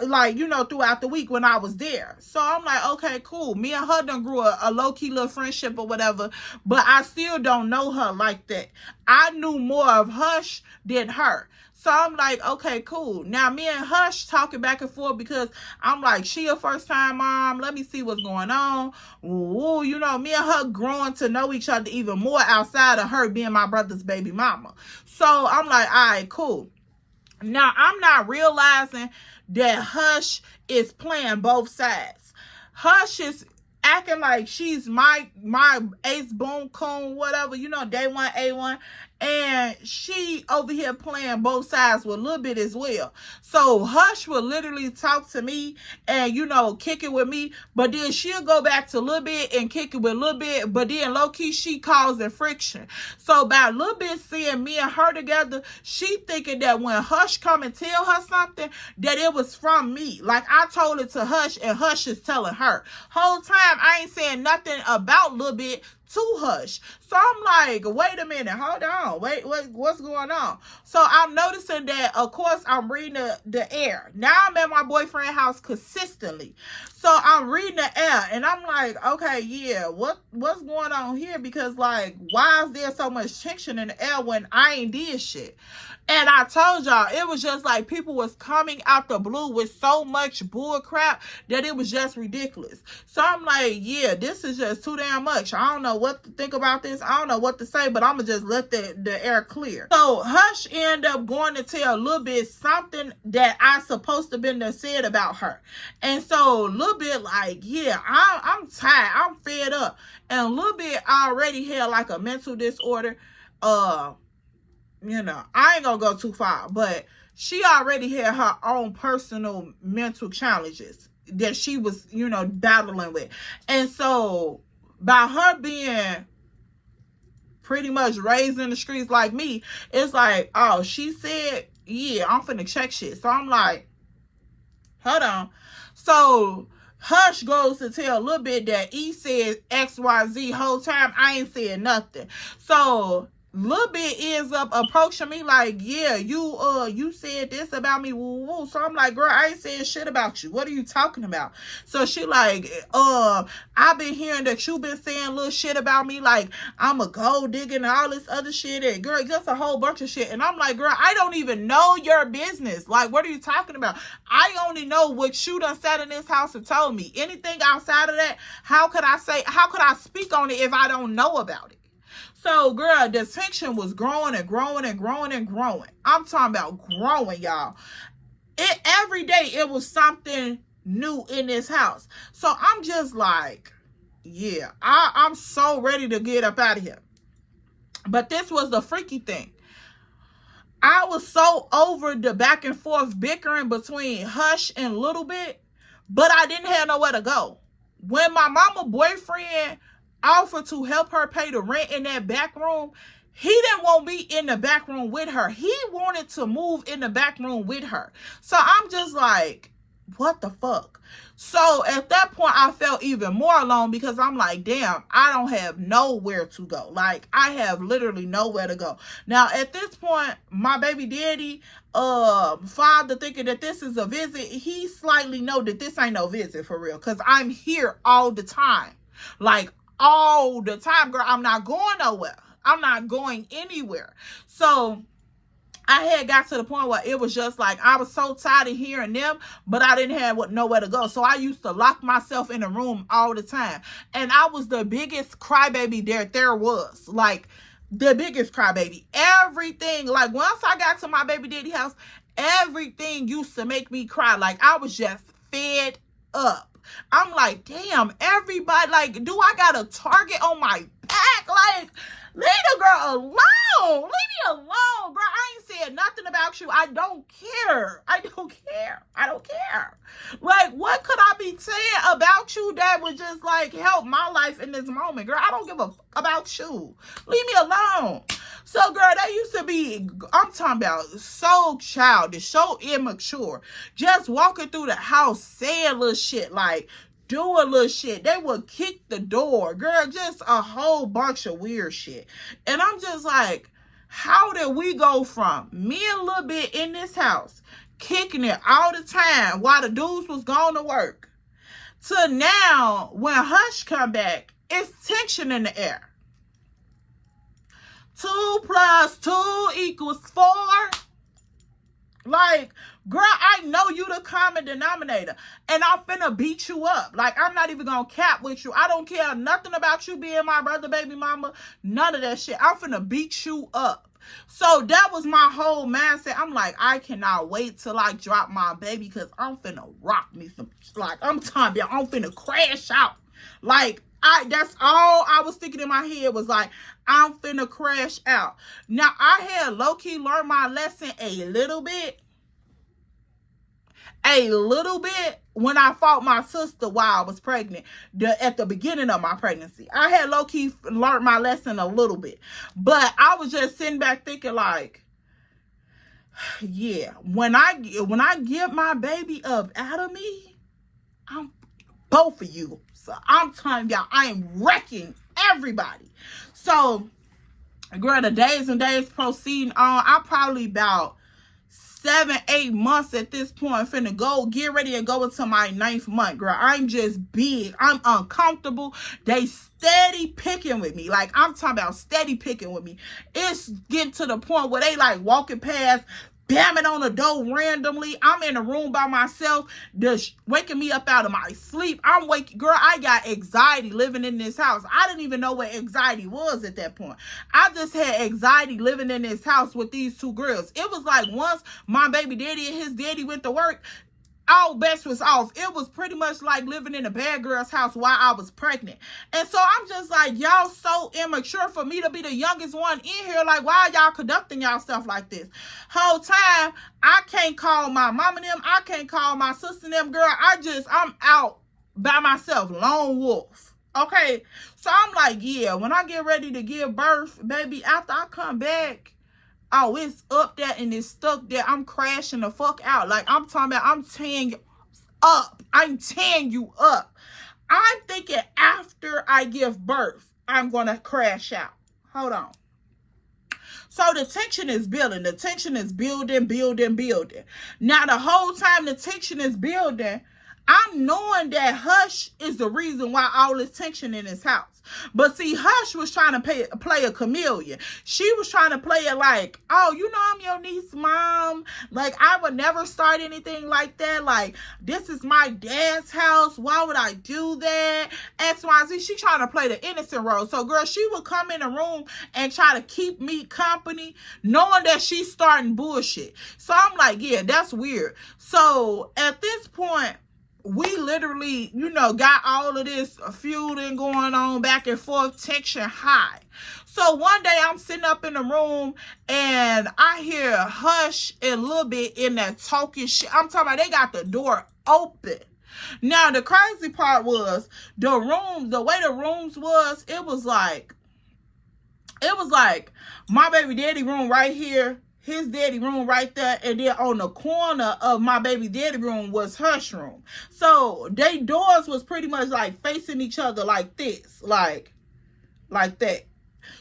throughout the week when I was there. So I'm like, okay, cool. Me and her done grew a low-key little friendship or whatever, but I still don't know her like that. I knew more of Hush than her. So I'm like, okay, cool. Now me and Hush talking back and forth because I'm like, she a first time mom. Let me see what's going on. Ooh, me and her growing to know each other even more outside of her being my brother's baby mama. So I'm like, all right, cool. Now, I'm not realizing that Hush is playing both sides. Hush is acting like she's my ace boom coon, whatever, day one, A1. And she over here playing both sides with a little bit as well. So Hush will literally talk to me and, kick it with me. But then she'll go back to a little bit and kick it with a little bit. But then low-key, she causing friction. So by a little bit seeing me and her together, she thinking that when Hush come and tell her something, that it was from me. Like I told it to Hush and Hush is telling her. Whole time I ain't saying nothing about Lil Bit to Hush. So I'm like, wait a minute, hold on, wait, what's going on? So I'm noticing that, of course, I'm reading the air. Now I'm at my boyfriend's house consistently. So I'm reading the air and I'm like, okay, yeah, what's going on here? Because like, why is there so much tension in the air when I ain't did shit? And I told y'all, it was just like people was coming out the blue with so much bull crap that it was just ridiculous. So I'm like, yeah, this is just too damn much. I don't know what to think about this. I don't know what to say, but I'm going to just let the air clear. So Hush ended up going to tell Lil Bit something that I supposed to been said about her. And so Lil Bit like, yeah, I'm tired. I'm fed up. And Lil Bit already had like a mental disorder. I ain't gonna go too far, but she already had her own personal mental challenges that she was, battling with. And so by her being pretty much raised in the streets like me, it's like, oh, she said, yeah, I'm finna check shit. So I'm like, hold on. So Hush goes to tell a little bit that he said XYZ whole time. I ain't said nothing. So Lil Bit ends up approaching me like, yeah, you said this about me, woo woo. So I'm like, girl, I ain't saying shit about you. What are you talking about? So she like, I've been hearing that you been saying little shit about me, like I'm a gold digger and all this other shit, and girl, just a whole bunch of shit. And I'm like, girl, I don't even know your business. Like, what are you talking about? I only know what you done sat in this house and told me. Anything outside of that, how could I speak on it if I don't know about it? So, girl, the tension was growing and growing and growing and growing. I'm talking about growing, y'all. Every day, it was something new in this house. So, I'm just like, yeah, I'm so ready to get up out of here. But this was the freaky thing. I was so over the back and forth bickering between Hush and Little Bit, but I didn't have nowhere to go. When my mama boyfriend offered to help her pay the rent in that back room, he didn't want me in the back room with her. He wanted to move in the back room with her. So I'm just like, what the fuck? So at that point, I felt even more alone because I'm like, damn, I don't have nowhere to go. Like, I have literally nowhere to go. Now, at this point, my baby daddy, father thinking that this is a visit, he slightly know that this ain't no visit for real because I'm here all the time. Like, all the time, girl. I'm not going nowhere. I'm not going anywhere. So I had got to the point where it was just like I was so tired of hearing them, but I didn't have nowhere to go. So I used to lock myself in a room all the time. And I was the biggest crybaby there was. Like, the biggest crybaby. Everything, like, once I got to my baby daddy house, everything used to make me cry. Like, I was just fed up. I'm like, damn, everybody, like, do I got a target on my back? Like, leave the girl alone. Leave me alone, girl. I ain't said nothing about about you. I don't care. I don't care. I don't care. Like, what could I be saying about you that would just like help my life in this moment? Girl, I don't give a fuck about you. Leave me alone. So, girl, that used to be, I'm talking about so childish, so immature. Just walking through the house saying little shit like, doing little shit. They would kick the door. Girl, just a whole bunch of weird shit. And I'm just like, how did we go from me a little bit in this house, kicking it all the time while the dudes was going to work, to now, when Hush come back, it's tension in the air. 2 + 2 = 4. Like, girl, I know you the common denominator, and I'm finna beat you up. Like, I'm not even gonna cap with you. I don't care nothing about you being my brother, baby mama, none of that shit. I'm finna beat you up. So that was my whole mindset. I'm like, I cannot wait till I drop my baby, because I'm finna rock me some, like, I'm talking about, I'm finna crash out. Like, that's all I was thinking in my head was like, I'm finna crash out. Now, I had low-key learned my lesson a little bit when I fought my sister while I was pregnant, at the beginning of my pregnancy. I had low-key learned my lesson a little bit. But I was just sitting back thinking like, yeah, when I get my baby up out of me, I'm both of you. So I'm telling y'all, I am wrecking everybody. So, girl, the days and days proceeding on, I'm probably about 7-8 months at this point, finna get ready and go into my 9th month, girl. I'm just big. I'm uncomfortable. They steady picking with me. Like, I'm talking about steady picking with me. It's getting to the point where they like walking past, bamming on the door randomly. I'm in a room by myself, just waking me up out of my sleep. Girl, I got anxiety living in this house. I didn't even know what anxiety was at that point. I just had anxiety living in this house with these 2 girls. It was like once my baby daddy and his daddy went to work, all bets was off. It was pretty much like living in a bad girl's house while I was pregnant. And so I'm just like, y'all so immature for me to be the youngest one in here. Like, why are y'all conducting y'all stuff like this? Whole time, I can't call my mom and them. I can't call my sister and them. Girl, I'm out by myself. Lone wolf. Okay? So I'm like, yeah, when I get ready to give birth, baby, after I come back, oh, it's up there and it's stuck there. I'm crashing the fuck out. Like, I'm talking about, I'm tearing you up. I'm tearing you up. I'm thinking after I give birth, I'm going to crash out. Hold on. So the tension is building. The tension is building. Now, the whole time the tension is building, I'm knowing that Hush is the reason why all this tension in his house. But see, Hush was trying to play a chameleon. She was trying to play it like, oh, you know, I'm your niece, mom. Like, I would never start anything like that. Like, this is my dad's house. Why would I do that? X, Y, Z. She trying to play the innocent role. So, girl, she would come in the room and try to keep me company, knowing that she's starting bullshit. So, I'm like, yeah, that's weird. So, at this point, we literally, you know, got all of this feuding going on back and forth, tension high. So one day I'm sitting up in the room and I hear Hush a little bit in that talking shit. I'm talking about they got the door open. Now the crazy part was the way the rooms was, it was like my baby daddy room right here, his daddy room right there, and then on the corner of my baby daddy room was Hush room. So they doors was pretty much like facing each other like this, like that.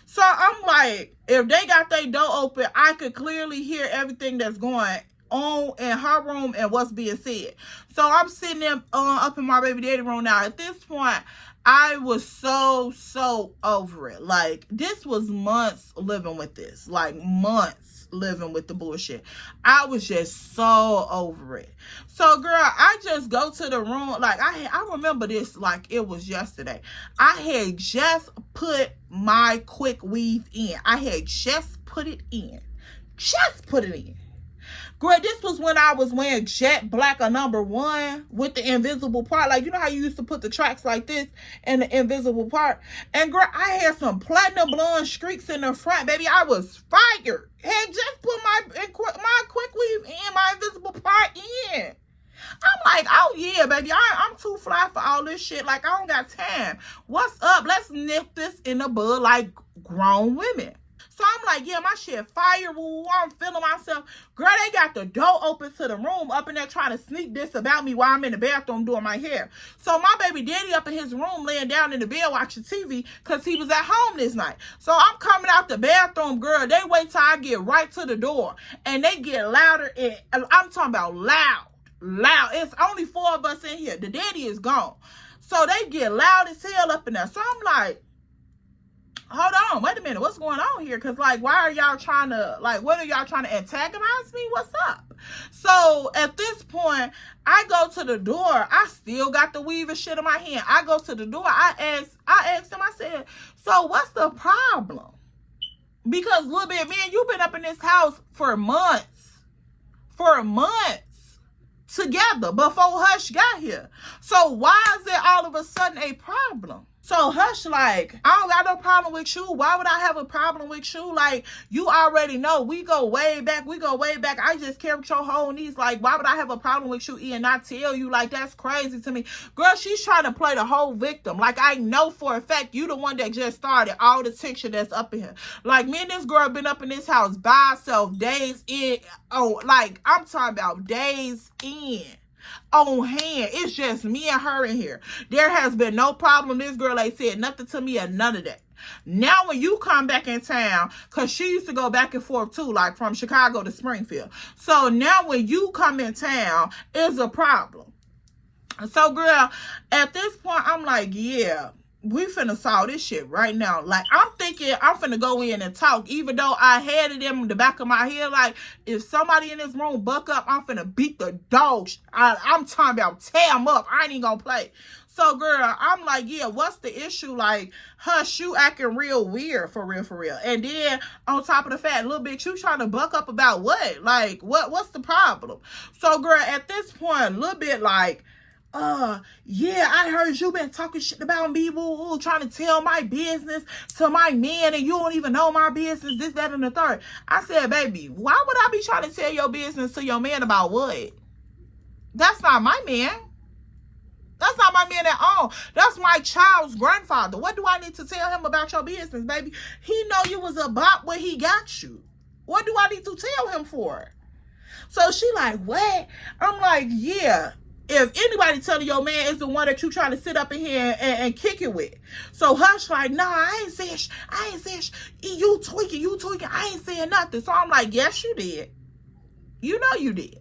So I'm like, if they got their door open, I could clearly hear everything that's going on in her room and what's being said. So I'm sitting there up in my baby daddy room now. At this point, I was so over it. Like, this was months living with this. Like, months living with the bullshit. I was just so over it. So, girl, I just go to the room. Like, I remember this like it was yesterday. I had just put my quick weave in. I had just put it in. Girl, this was when I was wearing jet black or #1 with the invisible part. Like, you know how you used to put the tracks like this and the invisible part? And girl, I had some platinum blonde streaks in the front, baby. I was fired. Had just put my quick like, oh yeah, baby, I'm too fly for all this shit. Like, I don't got time. What's up? Let's nip this in the bud like grown women. So I'm like, yeah, my shit fire. I'm feeling myself. Girl, they got the door open to the room up in there trying to sneak this about me while I'm in the bathroom doing my hair. So my baby daddy up in his room laying down in the bed watching TV because he was at home this night. So I'm coming out the bathroom, girl. They wait till I get right to the door. And they get louder. And I'm talking about loud. It's only 4 of us in here. The daddy is gone. So they get loud as hell up in there. So I'm like, hold on, wait a minute, what's going on here? Because, like, why are y'all trying to, like, what are y'all trying to antagonize me? What's up? So at this point, I go to the door. I still got the weave and shit in my hand. I go to the door. I asked him, I said, so what's the problem? Because, little bit, man, you've been up in this house for months. Together before Hush got here. So why is it all of a sudden a problem? So Hush like, I don't got no problem with you. Why would I have a problem with you? Like, you already know we go way back. I just care with your whole niece. Like, why would I have a problem with you, Ian? I tell you, like, that's crazy to me. Girl, she's trying to play the whole victim. Like, I know for a fact you the one that just started all the tension that's up in here. Like, me and this girl been up in this house by herself days in. Oh, like, I'm talking about days in. On hand. It's just me and her in here. There has been no problem. This girl ain't said nothing to me or none of that. Now when you come back in town, because she used to go back and forth too, like from Chicago to Springfield. So now when you come in town, it's a problem. So girl, at this point, I'm like, yeah, we finna solve this shit right now. Like, I'm thinking I'm finna go in and talk, even though I had it in the back of my head. Like, if somebody in this room buck up, I'm finna beat the dog. I'm talking about tear them up. I ain't even gonna play. So, girl, I'm like, yeah, what's the issue? Like, Hush, you acting real weird, for real. And then, on top of the fact, little bitch, you trying to buck up about what? Like, what's the problem? So, girl, at this point, little bit like, yeah, I heard you been talking shit about me, trying to tell my business to my man, and you don't even know my business, this, that, and the third. I said, baby, why would I be trying to tell your business to your man about what? That's not my man. That's not my man at all. That's my child's grandfather. What do I need to tell him about your business, baby? He know you was a bop when he got you. What do I need to tell him for? So she like, what? I'm like, yeah. If anybody telling your man is the one that you trying to sit up in here and kick it with. So Hush like, nah, I ain't saying you tweaking. I ain't saying nothing. So I'm like, yes, you did. You know you did.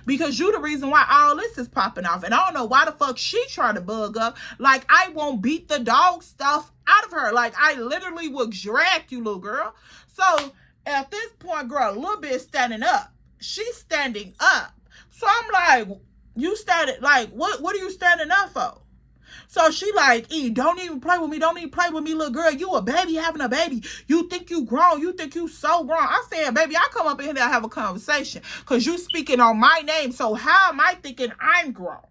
Because you the reason why all this is popping off. And I don't know why the fuck she trying to bug up. Like, I won't beat the dog stuff out of her. Like, I literally will drag you, little girl. So at this point, girl, a little bit standing up. She's standing up. So I'm like, you standing, like, what are you standing up for? So she like, don't even play with me, little girl. You a baby having a baby. You think you grown. You think you so grown. I said, baby, I come up in here to have a conversation because you speaking on my name. So how am I thinking I'm grown?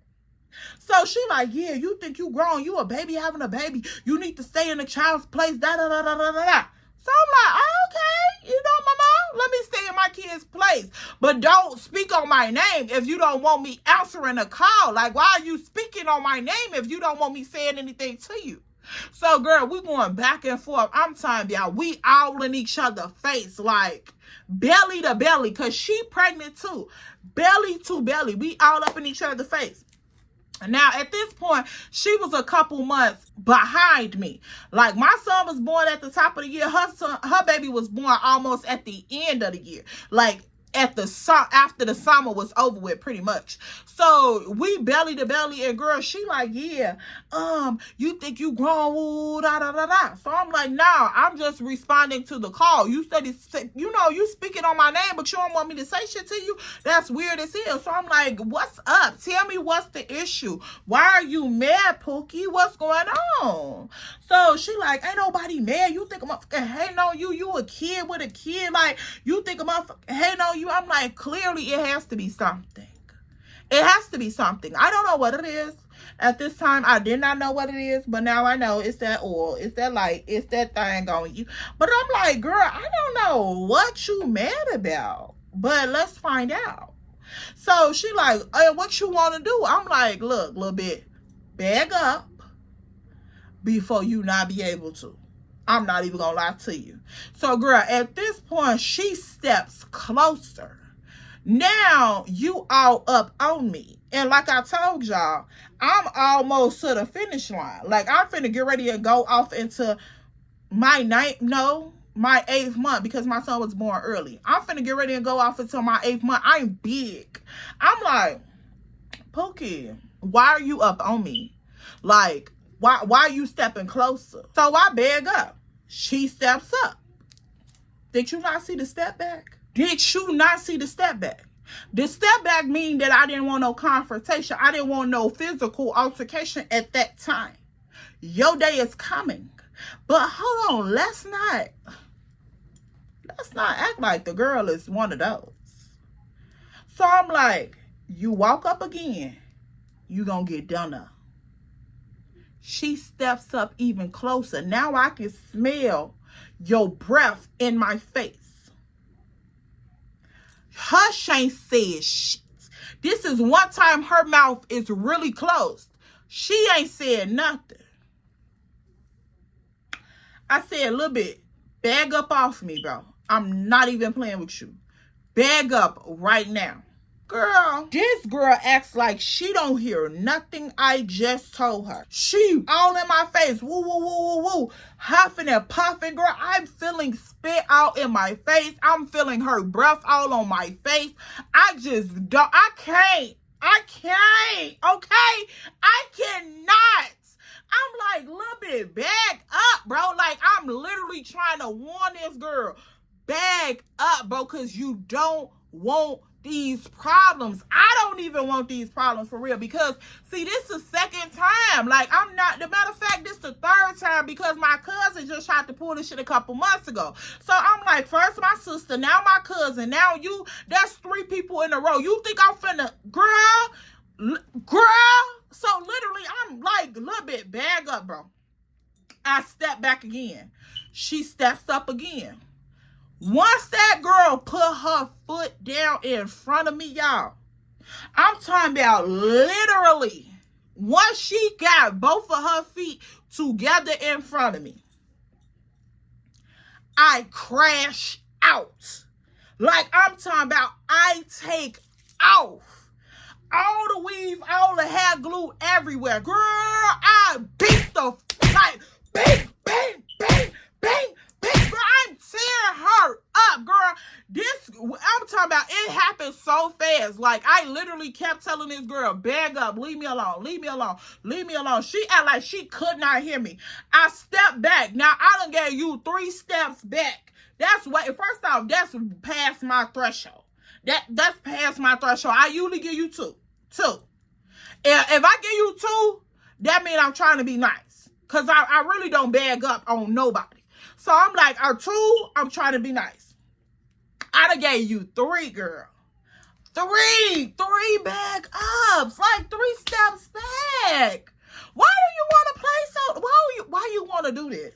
So she like, yeah, you think you grown. You a baby having a baby. You need to stay in the child's place. Da da da da da da. So I'm like, oh, okay, you know, mama, let me stay in my kid's place. But don't speak on my name if you don't want me answering a call. Like, why are you speaking on my name if you don't want me saying anything to you? So, girl, we going back and forth. I'm telling y'all, we all in each other's face, like belly to belly, because she pregnant too. Belly to belly. We all up in each other's face. Now, at this point, she was a couple months behind me. Like, my son was born at the top of the year. Her baby was born almost at the end of the year. Like, after the summer was over with, pretty much. So we belly to belly, and girl, she like, yeah, you think you grown, ooh, da da da da. So I'm like, nah, I'm just responding to the call. You said you speaking on my name, but you don't want me to say shit to you. That's weird as hell. So I'm like, what's up? Tell me what's the issue. Why are you mad, Pookie? What's going on? So she like, ain't nobody mad. You think I'm motherfucking hating on you? You a kid with a kid? Like, you think I'm motherfucking hating on you? I'm like, clearly it has to be something. It has to be something. I don't know what it is. At this time, I did not know what it is, but now I know it's that oil, it's that light, it's that thing on you. But I'm like, girl, I don't know what you mad about, but let's find out. So she like, hey, what you want to do? I'm like, look, little bit, bag up before you not be able to. I'm not even gonna lie to you. So girl, at this point, she steps closer. Now you all up on me. And like I told y'all, I'm almost to the finish line. Like I'm finna get ready to go off into my my 8th month, because my son was born early. I'm finna get ready and go off until my 8th month. I'm big. I'm like, Pookie, why are you up on me? Like, why are you stepping closer? So I beg up. She steps up. Did you not see the step back? Did you not see the step back? The step back mean that I didn't want no confrontation. I didn't want no physical altercation at that time. Your day is coming. But hold on, let's not act like the girl is one of those. So I'm like, you walk up again, you gonna get done up. She steps up even closer. Now I can smell your breath in my face. Hush ain't said shit. This is one time her mouth is really closed. She ain't said nothing. I said, a little bit, bag up off me, bro. I'm not even playing with you. Bag up right now. Girl, this girl acts like she don't hear nothing I just told her. She all in my face, woo, woo, woo, woo, woo, huffing and puffing. Girl, I'm feeling spit out in my face. I'm feeling her breath all on my face. I can't, okay? I cannot. I'm like, little bit, bag up, bro. Like, I'm literally trying to warn this girl. Bag up, bro, because you don't want these problems. I don't even want these problems for real, because see, this is the 2nd time. Like, I'm not, the matter of fact, this is the 3rd time, because my cousin just tried to pull this shit a couple months ago. So I'm like, first my sister, now my cousin, now you. That's 3 people in a row. You think I'm finna, girl? So literally, I'm like, a little bit, bag up, bro. I step back again. She steps up again. Once that girl put her foot down in front of me, y'all, I'm talking about literally, once she got both of her feet together in front of me, I crash out. Like, I'm talking about, I take off. All the weave, all the hair glue everywhere. Girl, I beat the, like, bang, bang, bang, bang, bang. Girl, I'm tearing her up, girl. I'm talking about, it happened so fast. Like, I literally kept telling this girl, bag up, leave me alone, leave me alone, leave me alone. She act like she could not hear me. I stepped back. Now, I done gave you 3 steps back. That's what, first off, that's past my threshold. That's past my threshold. I usually give you 2. If I give you 2, that means I'm trying to be nice. Because I really don't bag up on nobody. So I'm like, 2, I'm trying to be nice. I done gave you 3, girl. 3 bag ups. Like 3 steps back. Why do you want to play so? Why you want to do this?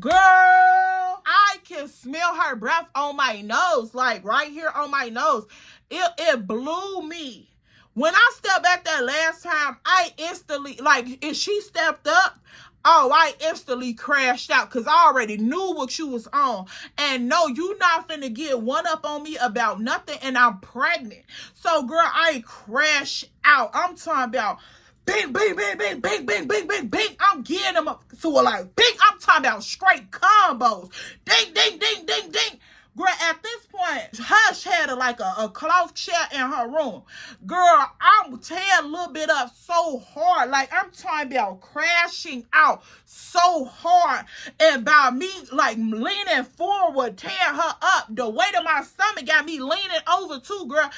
Girl, I can smell her breath on my nose. Like right here on my nose. It blew me. When I stepped back that last time, I instantly, like, if she stepped up, I instantly crashed out, because I already knew what you was on. And no, you not finna get one up on me about nothing, and I'm pregnant. So, girl, I crashed out. I'm talking about bing, bing, bing, bing, bing, bing, bing, bing, bing. I'm getting them up to a, like, bing. I'm talking about straight combos. Ding, ding, ding, ding, ding. Girl, at this point, Hush had a cloth chair in her room. Girl, I'm tearing a little bit up so hard. Like, I'm talking about crashing out so hard. And by me, like, leaning forward, tearing her up, the weight of my stomach got me leaning over too, girl.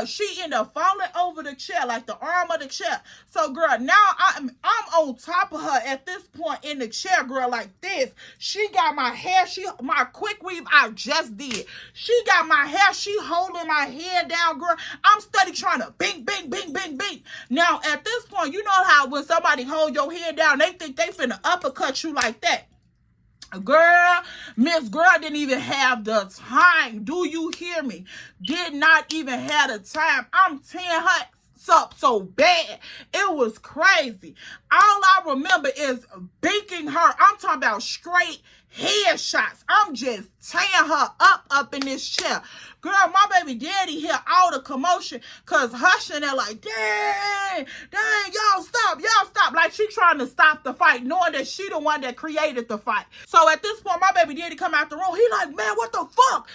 She ended up falling over the chair, like the arm of the chair. So, girl, now I'm on top of her at this point in the chair, girl, like this. She got my hair, my quick weave I just did. She got my hair, she holding my head down, girl. I'm steady trying to bing, bing, bing, bing, bing. Now, at this point, you know how when somebody hold your head down, they think they finna uppercut you like that. Girl, Miss Girl didn't even have the time. Do you hear me? Did not even have the time. I'm tearing her up so bad. It was crazy. All I remember is beating her. I'm talking about straight headshots. I'm just tearing her up in this chair. Girl, my baby daddy hear all the commotion because hushing there like, dang, y'all stop. Like she trying to stop the fight, knowing that she the one that created the fight. So at this point, my baby daddy come out the room. He like, man, what the fuck?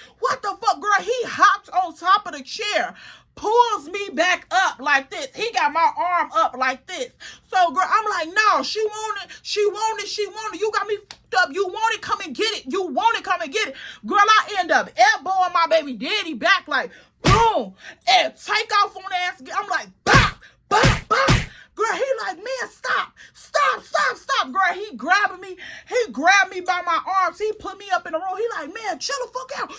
Girl, he hopped on top of the chair, pulls me back up like this. He got my arm up like this. So, girl, I'm like, no, she want it. You got me fucked up. You want it, come and get it. Girl, I end up elbowing my baby daddy back like, boom, and take off on the ass. I'm like, bop. Girl, he like, man, stop. Girl, he grabbed me by my arms. He put me up in the room. He like, man, chill the fuck out.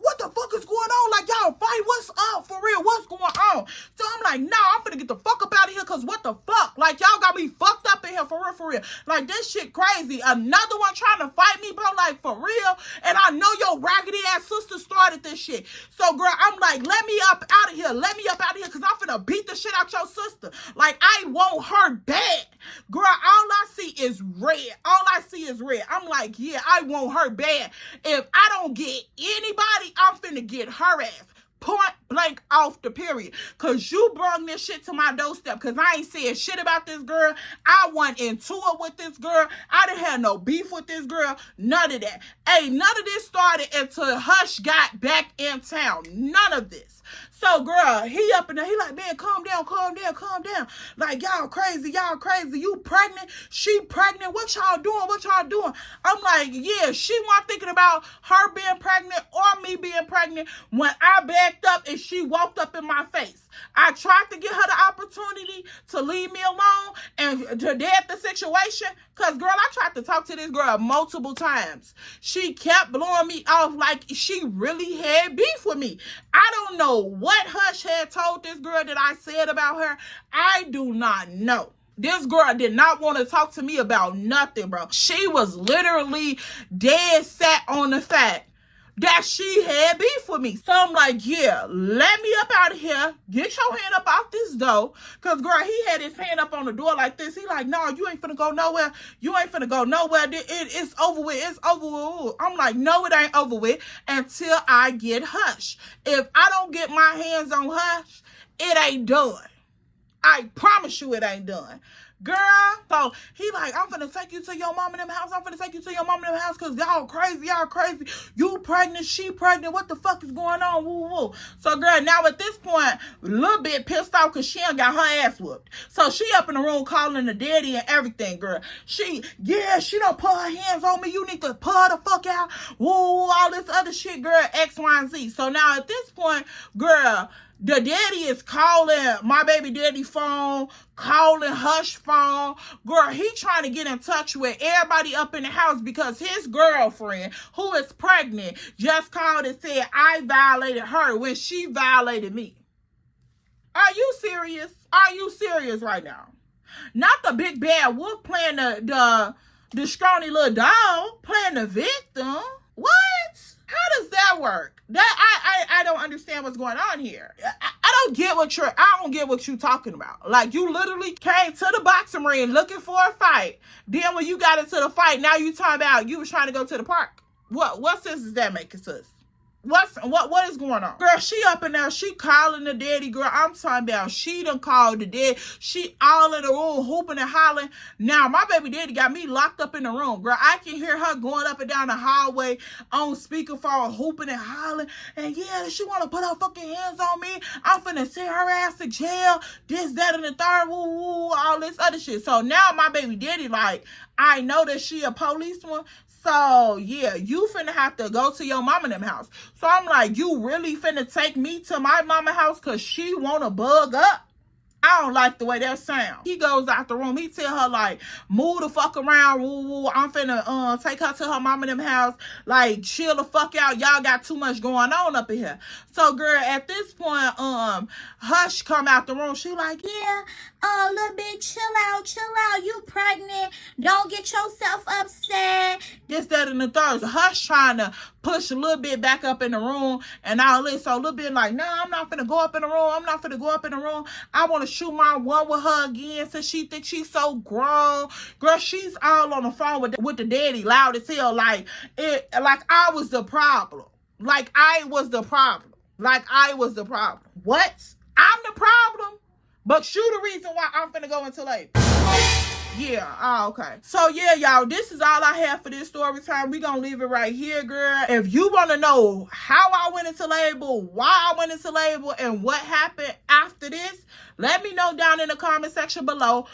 What the fuck is going on? Like, y'all fight? What's up? For real, what's going on? So I'm like, nah, I'm finna get the fuck up out of here, because what the fuck? Like, y'all got me fucked up in here, for real. Like, this shit crazy. Another one trying to fight me, bro, like, for real. And I know your raggedy ass sister started this shit. So, girl, I'm like, let me up out of here, because I'm finna beat the shit out your sister. Like, I want her bad. Girl, all I see is red. I'm like, yeah, I want her bad. If I don't get anybody, I'm finna get her ass. Point blank off the period. Because you brought this shit to my doorstep. Because I ain't said shit about this girl. I wasn't into it with this girl. I didn't have no beef with this girl. None of that. Hey, none of this started until Hush got back in town. None of this. So, girl, he up in there. He like, man, calm down. Like, y'all crazy. You pregnant? She pregnant? What y'all doing? I'm like, yeah, she wasn't thinking about her being pregnant or me being pregnant when I backed up and she walked up in my face. I tried to get her the opportunity to leave me alone and to dead the situation. Because, girl, I tried to talk to this girl multiple times. She kept blowing me off like she really had beef with me. I don't know what Hush had told this girl that I said about her. I do not know. This girl did not want to talk to me about nothing, bro. She was literally dead set on the fact that she had beef with me. So I'm like, yeah, let me up out of here. Get your hand up out this door. Because, girl, he had his hand up on the door like this. He like, no, you ain't finna go nowhere. It's over with. I'm like, no, it ain't over with until I get Hush. If I don't get my hands on Hush, it ain't done. I promise you it ain't done. Girl, so he like, I'm finna take you to your mom and them house. Because y'all crazy. You pregnant, she pregnant. What the fuck is going on? Woo. So, girl, now at this point, a little bit pissed off because she done got her ass whooped. So she up in the room calling the daddy and everything, girl. She done put her hands on me. You need to pull her the fuck out. Woo, all this other shit, girl, X, Y, and Z. So now at this point, girl, the daddy is calling my baby daddy phone, calling Hush phone. Girl, he trying to get in touch with everybody up in the house because his girlfriend, who is pregnant, just called and said I violated her when she violated me. Are you serious right now? Not the big bad wolf playing the scrawny little dog, playing the victim. What? How does that work? I don't understand what's going on here. I don't get what you're talking about. Like, you literally came to the boxing ring looking for a fight. Then when you got into the fight, now you talking about you was trying to go to the park. What sense does that make, sis? What is going on? Girl, she up in there, she calling the daddy, girl. I'm talking about she done called the dad. She all in the room hooping and hollering. Now, my baby daddy got me locked up in the room. Girl, I can hear her going up and down the hallway on speakerphone, hooping and hollering. And yeah, she want to put her fucking hands on me. I'm finna send her ass to jail. This, that, and the third, woo, all this other shit. So now my baby daddy like, I know that she a policeman. So, yeah, you finna have to go to your mama and them house. So, I'm like, you really finna take me to my mama house because she wanna bug up? I don't like the way that sound. He goes out the room. He tell her, like, move the fuck around. Woo, woo. I'm finna take her to her mama and them house. Like, chill the fuck out. Y'all got too much going on up in here. So, girl, at this point, Hush come out the room. She like, yeah, little bit, chill out. You pregnant. Don't get yourself upset. This, that, and the third. So Hush trying to push a little bit back up in the room and all this. So a little bit like, nah, I'm not finna go up in the room. I want to shoot my one with her again since she thinks she's so grown. Girl, she's all on the phone with the daddy loud as hell. Like I was the problem. Like I was the problem. What? I'm the problem? But you the reason why I'm finna go into labor. Yeah, okay. So yeah, y'all, this is all I have for this story time. We gonna leave it right here, girl. If you wanna know how I went into labor, why I went into labor, and what happened after this, let me know down in the comment section below.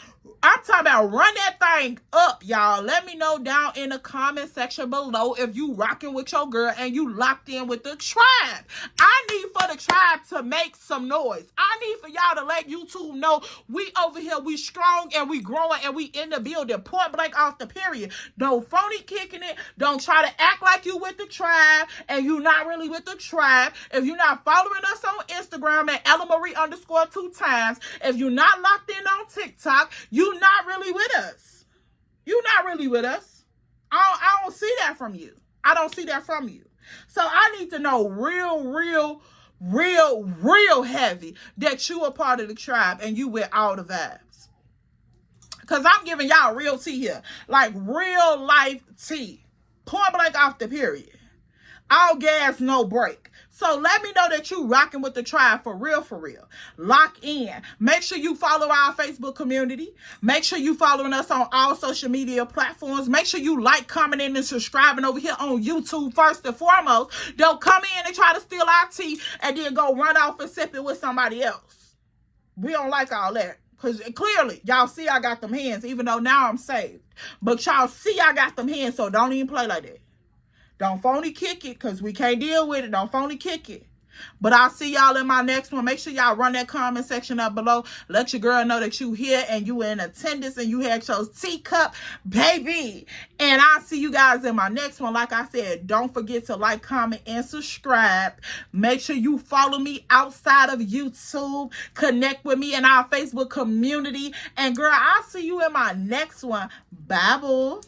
I'm talking about run that thing up, y'all. Let me know down in the comment section below if you rocking with your girl and you locked in with the tribe. I need for the tribe to make some noise. I need for y'all to let YouTube know we over here, we strong and we growing and we in the building. Point blank off the period. Don't phony kicking it. Don't try to act like you with the tribe and you not really with the tribe. If you're not following us on Instagram at ellamarie_2times, if you're not locked in on TikTok, you not really with us. You not really with us. I don't see that from you. I don't see that from you. So I need to know real heavy that you a part of the tribe and you with all the vibes. Because I'm giving y'all real tea here. Like real life tea. Point blank off the period. All gas, no break. So let me know that you rocking with the tribe for real. Lock in. Make sure you follow our Facebook community. Make sure you following us on all social media platforms. Make sure you like, commenting, and subscribing over here on YouTube first and foremost. Don't come in and try to steal our tea and then go run off and sip it with somebody else. We don't like all that. Because clearly, y'all see I got them hands, even though now I'm saved. But y'all see I got them hands, so don't even play like that. Don't phony kick it, because we can't deal with it. Don't phony kick it. But I'll see y'all in my next one. Make sure y'all run that comment section up below. Let your girl know that you here and you in attendance and you had your teacup, baby. And I'll see you guys in my next one. Like I said, don't forget to like, comment, and subscribe. Make sure you follow me outside of YouTube. Connect with me in our Facebook community. And girl, I'll see you in my next one. Bye, boo.